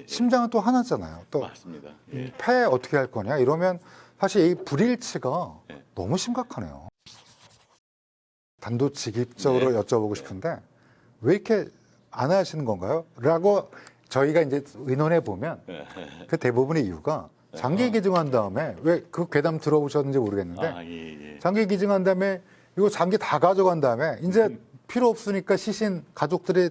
심장은 또 하나잖아요. 또 맞습니다. 폐 어떻게 할 거냐? 이러면 사실 이 불일치가 예. 너무 심각하네요. 단도직입적으로 네. 여쭤보고 싶은데 왜 이렇게 안 하시는 건가요? 라고 저희가 이제 의논해 보면 그 대부분의 이유가 장기 기증한 다음에 왜 그 괴담 들어보셨는지 모르겠는데 장기 기증한 다음에 이거 장기 다 가져간 다음에 이제 필요 없으니까 시신 가족들이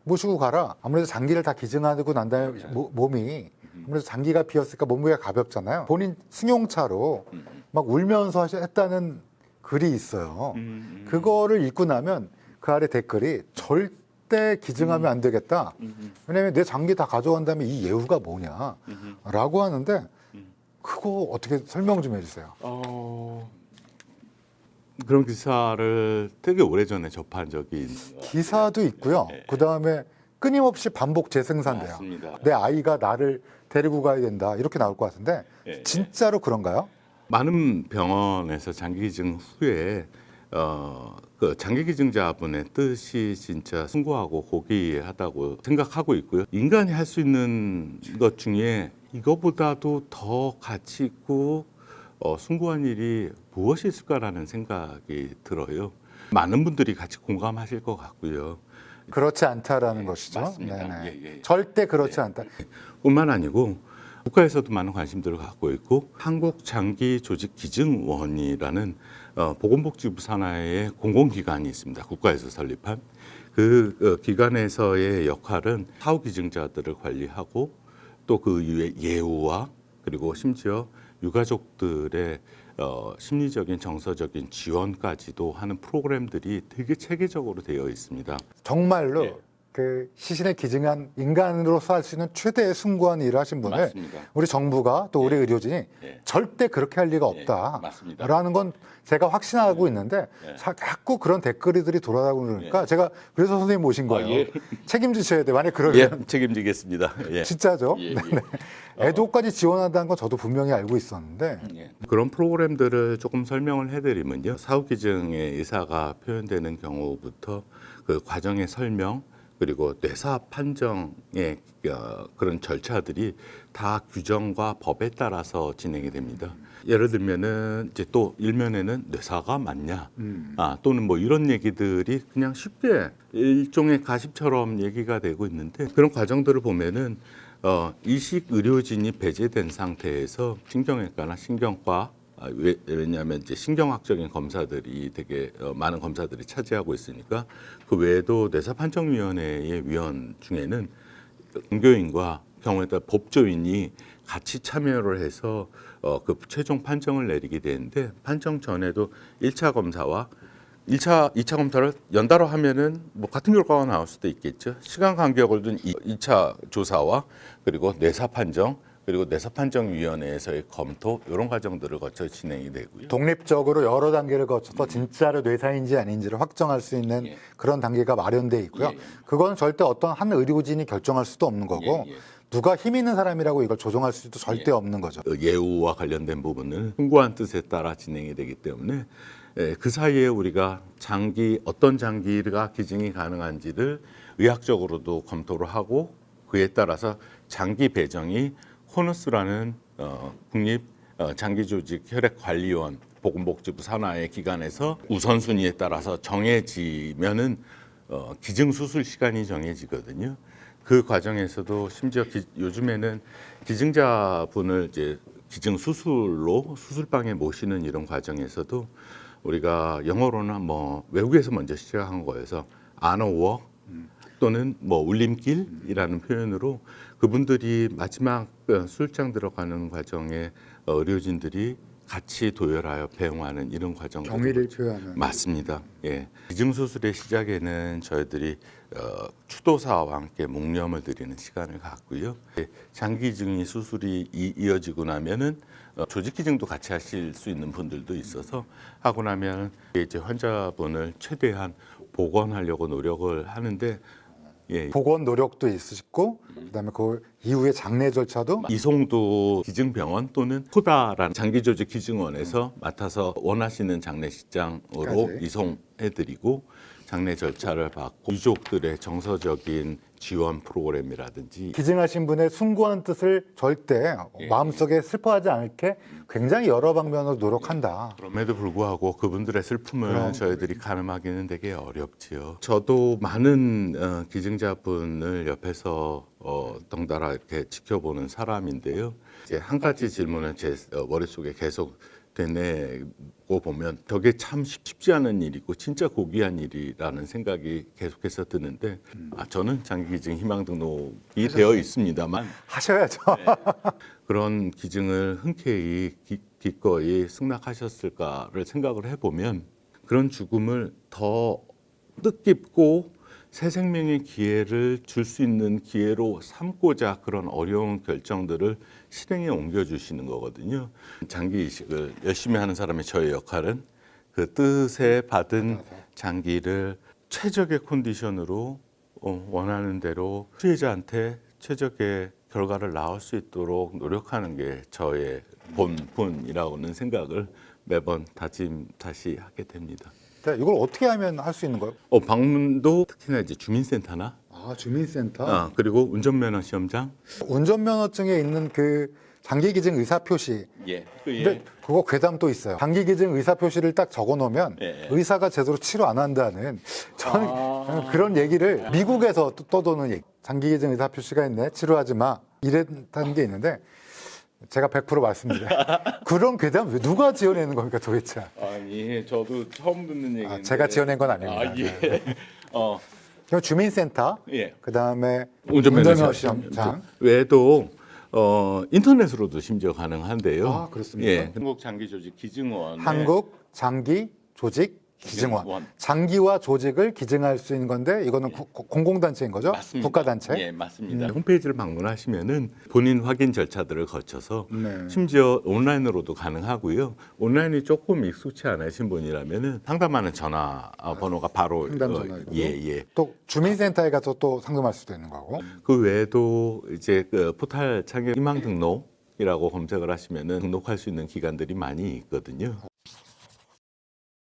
모시고 가라. 아무래도 장기를 다 기증하고 난 다음에 몸이 아무래도 장기가 비었으니까 몸무게가 가볍잖아요. 본인 승용차로 막 울면서 했다는 글이 있어요. 그거를 읽고 나면 그 아래 댓글이 절대 기증하면 안 되겠다. 왜냐면 내 장기 다 가져간 다음에 이 예우가 뭐냐라고 하는데 그거 어떻게 설명 좀 해주세요. 그런 기사를 되게 오래전에 접한 적이 있는 것 같아요. 기사도 있고요. 그 다음에 끊임없이 반복 재생산돼요. 맞습니다. 내 아이가 나를 데리고 가야 된다 이렇게 나올 것 같은데 진짜로 그런가요? 많은 병원에서 장기기증 후에 그 장기기증자분의 뜻이 진짜 숭고하고 고귀하다고 생각하고 있고요. 인간이 할 수 있는 것 중에 이거보다도 더 가치 있고 숭고한 일이 무엇이 있을까라는 생각이 들어요. 많은 분들이 같이 공감하실 것 같고요. 그렇지 않다라는 것이죠. 맞습니다. 네네. 예. 절대 그렇지 않다. 뿐만 아니고 국가에서도 많은 관심들을 갖고 있고, 한국장기조직기증원이라는 보건복지부 산하의 공공기관이 있습니다. 국가에서 설립한 그 기관에서의 역할은 사후 기증자들을 관리하고 또 그 이후에 예우와 그리고 심지어 유가족들의 심리적인 정서적인 지원까지도 하는 프로그램들이 되게 체계적으로 되어 있습니다. 정말로 예. 그 시신을 기증한 인간으로서 할 수 있는 최대의 숭고한 일을 하신 분을 맞습니다. 우리 정부가 또 우리 의료진이 예. 절대 그렇게 할 리가 맞습니다. 없다라는 건 제가 확신하고 있는데 자꾸 그런 댓글들이 돌아다니고 그러니까 제가 그래서 선생님 모신 거예요. 예. 책임지셔야 돼. 만약 그러면 책임지겠습니다. 예. 진짜죠. 예, 예. 네네. 애도까지 지원한다는 건 저도 분명히 알고 있었는데 그런 프로그램들을 조금 설명을 해드리면요. 사후기증의 의사가 표현되는 경우부터 그 과정의 설명, 그리고 뇌사 판정의 그런 절차들이 다 규정과 법에 따라서 진행이 됩니다. 예를 들면은 이제 또 일면에는 뇌사가 맞냐, 또는 뭐 이런 얘기들이 그냥 쉽게 일종의 가십처럼 얘기가 되고 있는데, 그런 과정들을 보면은 이식 의료진이 배제된 상태에서 신경외과나 신경과 왜냐하면 이제 신경학적인 검사들이 되게 많은 검사들이 차지하고 있으니까 그 외에도 뇌사판정위원회의 위원 중에는 종교인과 경우에 따라 법조인이 같이 참여를 해서 그 최종 판정을 내리게 되는데 판정 전에도 1차 검사와 2차 검사를 연달아 하면은 뭐 같은 결과가 나올 수도 있겠죠. 시간 간격을 둔 2차 조사와 그리고 뇌사 판정 그리고 뇌사판정위원회에서의 검토 이런 과정들을 거쳐 진행이 되고요. 독립적으로 여러 단계를 거쳐서 진짜로 뇌사인지 아닌지를 확정할 수 있는 예. 그런 단계가 마련돼 있고요. 예. 그건 절대 어떤 한 의료진이 결정할 수도 없는 거고 예. 누가 힘 있는 사람이라고 이걸 조정할 수도 절대 예. 없는 거죠. 예우와 관련된 부분은 풍부한 뜻에 따라 진행이 되기 때문에 그 사이에 우리가 어떤 장기가 기증이 가능한지를 의학적으로도 검토를 하고 그에 따라서 장기 배정이 호너스라는 국립 장기조직혈액관리원 보건복지부 산하의 기관에서 우선순위에 따라서 정해지면은 기증 수술 시간이 정해지거든요. 그 과정에서도 심지어 요즘에는 기증자분을 이제 기증 수술로 수술방에 모시는 이런 과정에서도 우리가 영어로는 뭐 외국에서 먼저 시작한 거여서 아너워 또는 뭐 울림길이라는 표현으로 그분들이 마지막 술장 들어가는 과정에 의료진들이 같이 도열하여 배웅하는 이런 과정. 경의를 표현하는. 맞습니다. 예. 기증 수술의 시작에는 저희들이 추도사와 함께 묵념을 드리는 시간을 갖고요. 장기 기증이 수술이 이어지고 나면은 조직 기증도 같이 하실 수 있는 분들도 있어서 하고 나면 이제 환자분을 최대한 복원하려고 노력을 하는데. 예. 복원 노력도 있으시고 그다음에 그 이후에 장례 절차도 이송도 기증병원 또는 코다라는 장기조직 기증원에서 맡아서 원하시는 장례식장으로 까지. 이송해드리고 장례 절차를 받고 유족들의 정서적인 지원 프로그램이라든지 기증하신 분의 숭고한 뜻을 절대 예. 마음속에 슬퍼하지 않게 굉장히 여러 방면으로 노력한다. 그럼에도 불구하고 그분들의 슬픔을 그럼. 저희들이 가늠하기는 되게 어렵지요. 저도 많은 기증자분을 옆에서 덩달아 이렇게 지켜보는 사람인데요. 이제 한 가지 질문을 제 머릿속에 계속 되뇌고 보면 저게 참 쉽지 않은 일이고 진짜 고귀한 일이라는 생각이 계속해서 드는데 저는 장기기증 희망 등록이 되어 있습니다만 하셔야죠. 그런 기증을 흔쾌히 기꺼이 승낙하셨을까를 생각을 해보면 그런 죽음을 더 뜻깊고 새 생명의 기회를 줄 수 있는 기회로 삼고자 그런 어려운 결정들을 실행에 옮겨주시는 거거든요. 장기 이식을 열심히 하는 사람의 저의 역할은 그 뜻에 받은 장기를 최적의 컨디션으로 원하는 대로 수혜자한테 최적의 결과를 낳을 수 있도록 노력하는 게 저의 본분이라고는 생각을 매번 다시 하게 됩니다. 네, 이걸 어떻게 하면 할 수 있는 거예요? 방문도 특히나 이제 주민센터나 주민센터. 그리고 운전면허 시험장. 운전면허증에 있는 그 장기기증 의사표시. 예. 근데 그거 괴담도 있어요. 장기기증 의사표시를 딱 적어놓으면 예. 의사가 제대로 치료 안 한다는 저는 그런 얘기를 미국에서 떠도는 얘기. 장기기증 의사표시가 있네. 치료하지 마. 이랬다는 게 있는데 제가 100% 맞습니다. 그런 괴담 왜 누가 지어내는 겁니까 도대체? 아니, 저도 처음 듣는 얘기인데. 제가 지어낸 건 아닙니다. 예. 그럼 주민센터, 예. 그다음에 운전면허 운전면허 시험장 시험장. 외에도 인터넷으로도 심지어 가능한데요. 아, 그렇습니까? 예. 한국 장기조직 기증원. 한국 장기 조직 기증원. 기증원. 장기와 조직을 기증할 수 있는 건데 이거는 공공단체인 거죠? 맞습니다. 국가단체? 예, 맞습니다. 홈페이지를 방문하시면은 본인 확인 절차들을 거쳐서 네. 심지어 온라인으로도 가능하고요. 온라인이 조금 익숙치 않으신 분이라면은 상담하는 전화 번호가 바로 상담 전화이고요. 예. 또 주민센터에 가서 또 상담할 수도 있는 거고. 그 외에도 이제 그 포탈 창에 희망 등록이라고 검색을 하시면은 등록할 수 있는 기관들이 많이 있거든요.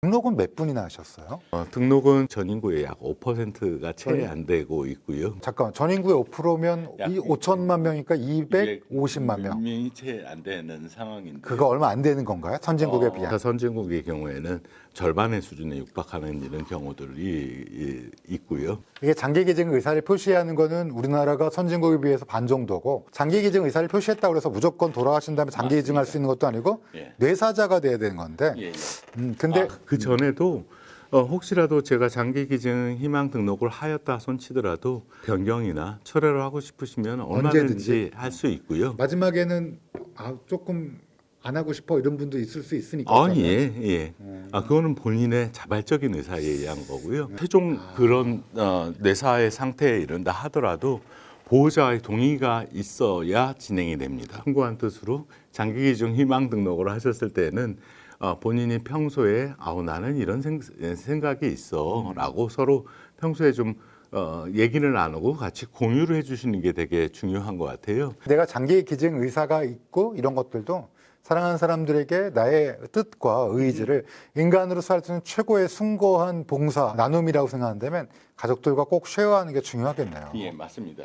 등록은 몇 분이나 하셨어요? 등록은 전 인구의 약 5%가 채 안 되고 있고요. 잠깐 전 인구의 5%면 약 5천만 명이니까 250만 명. 명이 채 안 되는 상황인데 그거 얼마 안 되는 건가요? 선진국에 비하면. 선진국의 경우에는 절반의 수준에 육박하는 이런 경우들이 있고요. 이게 장기 기증 의사를 표시하는 거는 우리나라가 선진국에 비해서 반 정도고 장기 기증 의사를 표시했다고 해서 무조건 돌아가신 다음에 장기 기증할 수 있는 것도 아니고 예. 뇌사자가 돼야 되는 건데 예, 예. 근데 그 전에도 혹시라도 제가 장기 기증 희망 등록을 하였다 손치더라도 변경이나 철회를 하고 싶으시면 얼마든지 언제든지. 할 수 있고요. 마지막에는 조금 안 하고 싶어 이런 분도 있을 수 있으니까. 예, 예. 그거는 본인의 자발적인 의사에 의한 거고요. 최종 그런 뇌사의 상태에 이른다 하더라도 보호자의 동의가 있어야 진행이 됩니다. 충고한 뜻으로 장기 기증 희망 등록을 하셨을 때는 본인이 평소에 나는 이런 생각이 있어라고 서로 평소에 좀 얘기를 나누고 같이 공유를 해주시는 게 되게 중요한 것 같아요. 내가 장기 기증 의사가 있고 이런 것들도 사랑하는 사람들에게 나의 뜻과 의지를 인간으로서 할 수 있는 최고의 숭고한 봉사, 나눔이라고 생각한다면 가족들과 꼭 쉐어하는 게 중요하겠네요. 예, 맞습니다.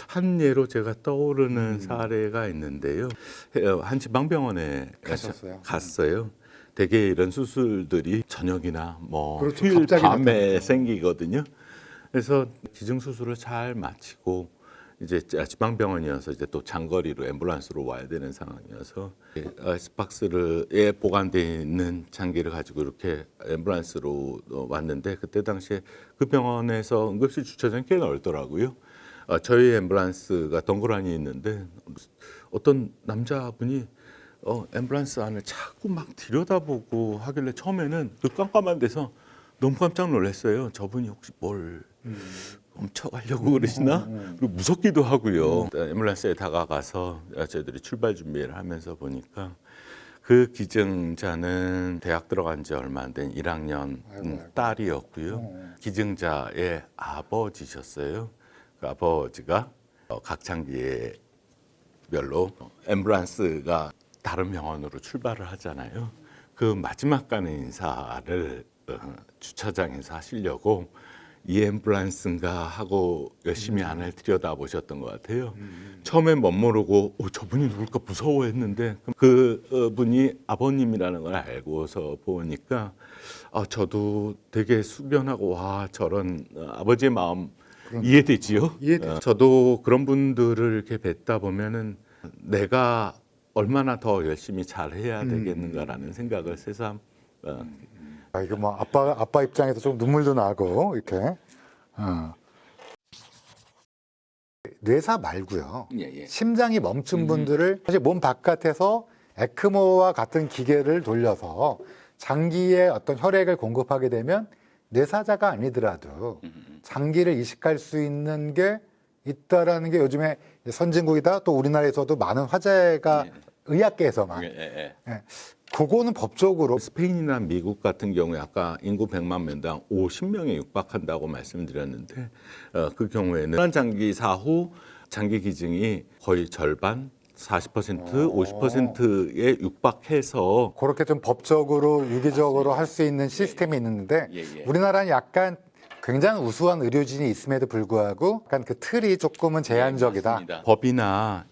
한 예로 제가 떠오르는 사례가 있는데요. 한 지방병원에 가셨어요? 갔어요. 대개 이런 수술들이 저녁이나 뭐 그렇죠. 휴일 갑자기 밤에 나타나죠. 생기거든요. 그래서 기증 수술을 잘 마치고 이제 지방병원이어서 이제 또 장거리로 앰뷸런스로 와야 되는 상황이어서 아이스박스에 보관돼 있는 장기를 가지고 이렇게 앰뷸런스로 왔는데 그때 당시에 그 병원에서 응급실 주차장이 꽤 넓더라고요. 저희 앰뷸런스가 덩그러니 있는데 어떤 남자분이 앰뷸런스 안을 자꾸 막 들여다보고 하길래 처음에는 그 깜깜한 데서 너무 깜짝 놀랐어요. 저분이 혹시 뭘 훔쳐가려고 그러시나? 그리고 무섭기도 하고요. 앰뷸런스에 다가가서 저희들이 출발 준비를 하면서 보니까 그 기증자는 대학 들어간 지 얼마 안 된 1학년 딸이었고요. 기증자의 아버지셨어요. 그 아버지가 각장기에 별로 앰뷸런스가 다른 병원으로 출발을 하잖아요. 그 마지막 가는 인사를 주차장에서 하시려고 이 앰뷸런스인가 하고 열심히 안을 들여다보셨던 것 같아요. 처음엔 멋모르고 저분이 누굴까 무서워했는데 그 분이 아버님이라는 걸 알고서 보니까 저도 되게 숙연하고 와 저런 아버지의 마음 이해되지요. 이해되죠. 저도 그런 분들을 이렇게 뵙다 보면은 내가 얼마나 더 열심히 잘 해야 되겠는가라는 생각을 새삼 이거 뭐 아빠 입장에서 좀 눈물도 나고 이렇게. 뇌사 말고요. 예. 심장이 멈춘 분들을 사실 몸 바깥에서 에크모와 같은 기계를 돌려서 장기에 어떤 혈액을 공급하게 되면 뇌사자가 아니더라도 장기를 이식할 수 있는 게 있다라는 게 요즘에 선진국이다 또 우리나라에서도 많은 화제가 의학계에서만. 그거는 법적으로 스페인이나 미국 같은 경우에 아까 인구 100만 명당 50명에 육박한다고 말씀드렸는데 그 경우에는 장기 사후 장기 기증이 거의 절반 40% 50%에 육박해서 그렇게 좀 법적으로 유기적으로 할 수 있는 시스템이 있는데 우리나라는 약간 굉장히 우수한 의료진이 있음에도 불구하고 약간 그 틀이 조금은 제한적이다. 법이나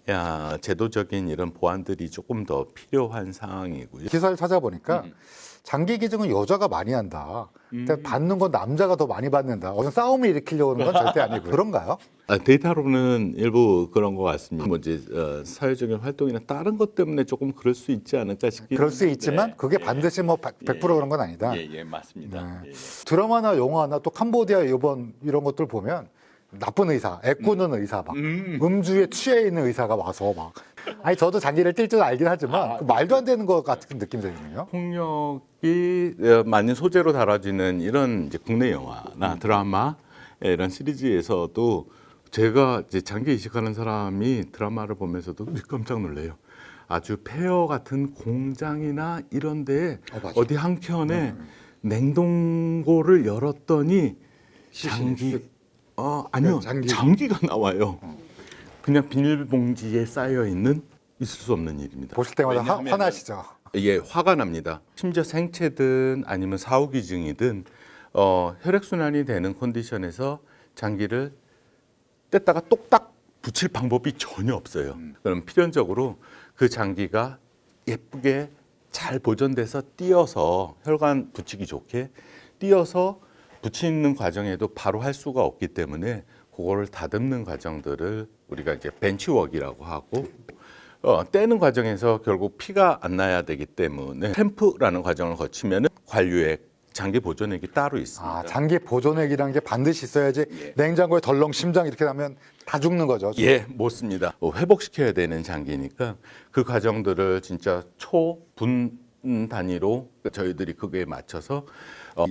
제도적인 이런 보완들이 조금 더 필요한 상황이고요. 기사를 찾아보니까 장기 기증은 여자가 많이 한다. 근데 받는 건 남자가 더 많이 받는다. 어떤 싸움을 일으키려고 하는 건 절대 아니고요. 그런가요? 데이터로는 일부 그런 것 같습니다. 뭐 이제 사회적인 활동이나 다른 것 때문에 조금 그럴 수 있지 않을까 싶긴 그럴 수 한데. 있지만 그게 반드시 뭐 100% 그런 건 아니다. 맞습니다. 네. 드라마나 영화나 또 캄보디아 이런 것들 보면 나쁜 의사, 애꾸는 의사 막 음주에 취해 있는 의사가 와서 막 아니 저도 장기를 뛸 줄 알긴 하지만 그 말도 안 되는 것 같은 느낌이 들거든요. 폭력이 많은 소재로 다뤄지는 이런 이제 국내 영화나 드라마 이런 시리즈에서도 제가 이제 장기 이식하는 사람이 드라마를 보면서도 깜짝 놀래요. 아주 폐허 같은 공장이나 이런 데에 맞아. 어디 한 켠에 냉동고를 열었더니 장기 아니요 장기가 나와요. 그냥 비닐봉지에 쌓여 있는 있을 수 없는 일입니다. 보실 때마다 왜냐하면은 화나시죠. 이게 화가 납니다. 심지어 생체든 아니면 사후기증이든 혈액순환이 되는 컨디션에서 장기를 뗐다가 똑딱 붙일 방법이 전혀 없어요. 그럼 필연적으로 그 장기가 예쁘게 잘 보존돼서 띄어서 혈관 붙이기 좋게 띄어서 붙이는 과정에도 바로 할 수가 없기 때문에 그거를 다듬는 과정들을 우리가 이제 벤치웍이라고 하고 떼는 과정에서 결국 피가 안 나야 되기 때문에 템프라는 과정을 거치면은 관류액 장기 보존액이 따로 있습니다. 아, 장기 보존액이라는 게 반드시 있어야지 예. 냉장고에 덜렁 심장 이렇게 나면 다 죽는 거죠. 예, 못 씁니다. 회복시켜야 되는 장기니까 그 과정들을 진짜 초분 단위로 저희들이 그거에 맞춰서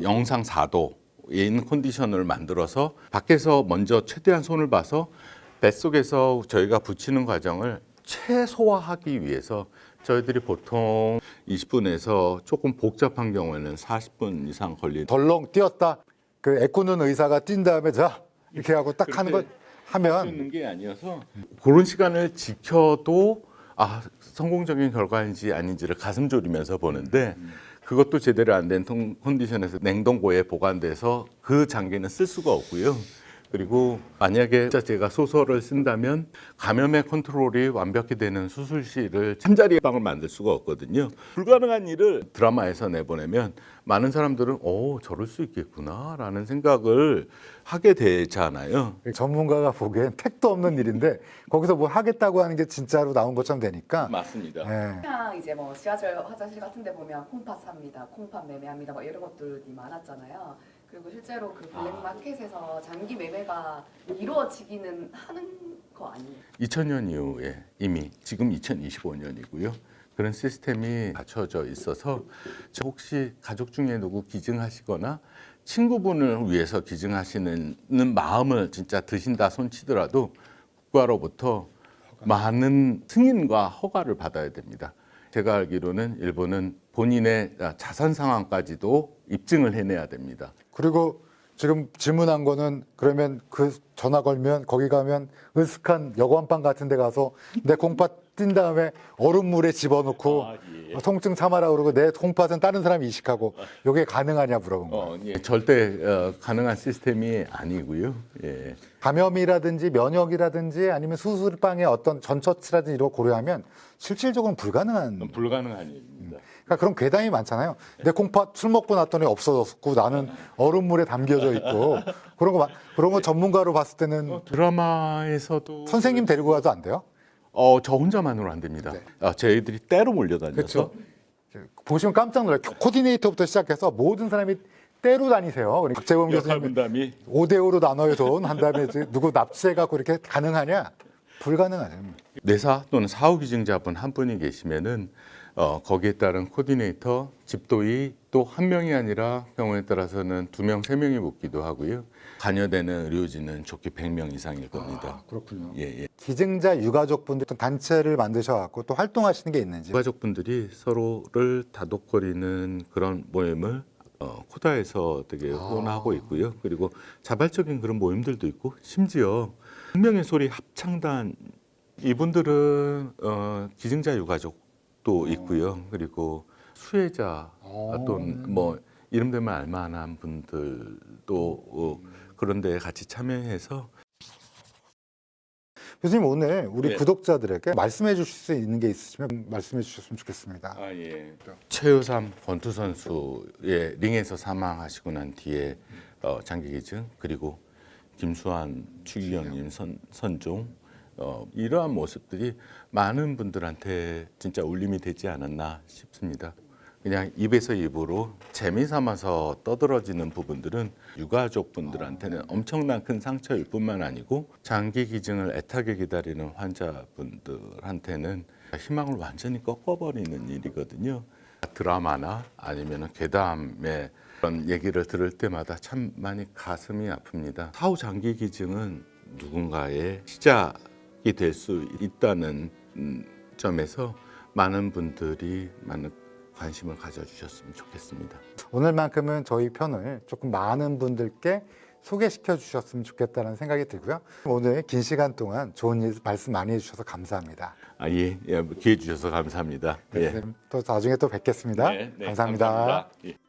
영상 4도인 컨디션을 만들어서 밖에서 먼저 최대한 손을 봐서 뱃속에서 저희가 붙이는 과정을 최소화하기 위해서 저희들이 보통 20분에서 조금 복잡한 경우에는 40분 이상 걸리는 덜렁 뛰었다. 그 애꾸는 의사가 뛴 다음에 자 이렇게 하고 딱 하는 거 하면 있는 게 아니어서 그런 시간을 지켜도 성공적인 결과인지 아닌지를 가슴 졸이면서 보는데 그것도 제대로 안 된 컨디션에서 냉동고에 보관돼서 그 장기는 쓸 수가 없고요. 그리고 만약에 제가 소설을 쓴다면 감염의 컨트롤이 완벽히 되는 수술실을 잠자리 방을 만들 수가 없거든요. 불가능한 일을 드라마에서 내보내면 많은 사람들은 저럴 수 있겠구나라는 생각을 하게 되잖아요. 전문가가 보기엔 택도 없는 일인데 거기서 뭐 하겠다고 하는 게 진짜로 나온 것처럼 되니까. 맞습니다. 예. 그냥 이제 뭐 지하철 화장실 같은 데 보면 콩팥 삽니다, 콩팥 매매합니다, 뭐 이런 것들이 많았잖아요. 그리고 실제로 그 블랙마켓에서 장기 매매가 이루어지기는 하는 거 아니에요? 2000년 이후에 이미 지금 2025년이고요. 그런 시스템이 갖춰져 있어서 혹시 가족 중에 누구 기증하시거나 친구분을 위해서 기증하시는 마음을 진짜 드신다 손치더라도 국가로부터 많은 승인과 허가를 받아야 됩니다. 제가 알기로는 일본은 본인의 자산 상황까지도 입증을 해내야 됩니다. 그리고 지금 질문한 거는 그러면 그 전화 걸면 거기 가면 으슥한 여관방 같은 데 가서 내 콩팥 뛴 다음에 얼음물에 집어넣고 통증 참아라 그러고 내 콩팥은 다른 사람이 이식하고 이게 가능하냐 물어본 거예요. 절대 가능한 시스템이 아니고요. 예. 감염이라든지 면역이라든지 아니면 수술방의 어떤 전처치라든지 이런 거 고려하면 실질적으로는 불가능한. 불가능한 일입니다. 그러니까 그런 괴담이 많잖아요. 내 콩팥 술 먹고 났더니 없어졌고 나는 얼음물에 담겨져 있고 그런 거 전문가로 봤을 때는 드라마에서도 선생님 데리고 가도 안 돼요? 저 혼자만으로 안 됩니다. 저희들이 때로 몰려다녀서 그렇죠. 보시면 깜짝 놀라요. 코디네이터부터 시작해서 모든 사람이 때로 다니세요. 그러니까 박재범 역할 교수님 분담이 5대5로 나눠요 돈 한 다음에 이제 누구 납치해갖고 이렇게 가능하냐? 불가능하죠. 내사 또는 사후 기증자분 한 분이 계시면은 거기에 따른 코디네이터, 집도의 또 한 명이 아니라 경우에 따라서는 2명, 3명이 묻기도 하고요. 관여되는 의료진은 좋게 100명 이상일 겁니다. 그렇군요. 예. 기증자 유가족분들 단체를 만드셔갖고 또 활동하시는 게 있는지. 가족분들이 서로를 다독거리는 그런 모임을 코다에서 되게 후원하고 있고요. 그리고 자발적인 그런 모임들도 있고 심지어 생명의 소리 합창단 이분들은 기증자 유가족도 있고요. 그리고 수혜자 또는 뭐 이름 되면 알만한 분들도 그런 데에 같이 참여해서 교수님 오늘 우리 네. 구독자들에게 말씀해 주실 수 있는 게 있으시면 말씀해 주셨으면 좋겠습니다. 최효삼 권투 선수의 링에서 사망하시고 난 뒤에 장기 기증 그리고 김수환 추기경님 선종 이러한 모습들이 많은 분들한테 진짜 울림이 되지 않았나 싶습니다. 그냥 입에서 입으로 재미삼아서 떠들어지는 부분들은 유가족 분들한테는 엄청난 큰 상처일 뿐만 아니고 장기 기증을 애타게 기다리는 환자분들한테는 희망을 완전히 꺾어버리는 일이거든요. 드라마나 아니면 괴담의 그런 얘기를 들을 때마다 참 많이 가슴이 아픕니다. 사후 장기 기증은 누군가의 시작이 될 수 있다는 점에서 많은 분들이 많은 관심을 가져주셨으면 좋겠습니다. 오늘만큼은 저희 편을 조금 많은 분들께 소개시켜 주셨으면 좋겠다는 생각이 들고요. 오늘 긴 시간 동안 좋은 말씀 많이 해주셔서 감사합니다. 예, 기회 주셔서 감사합니다. 네, 예. 선생님 또 나중에 또 뵙겠습니다. 네, 네, 감사합니다. 감사합니다. 예.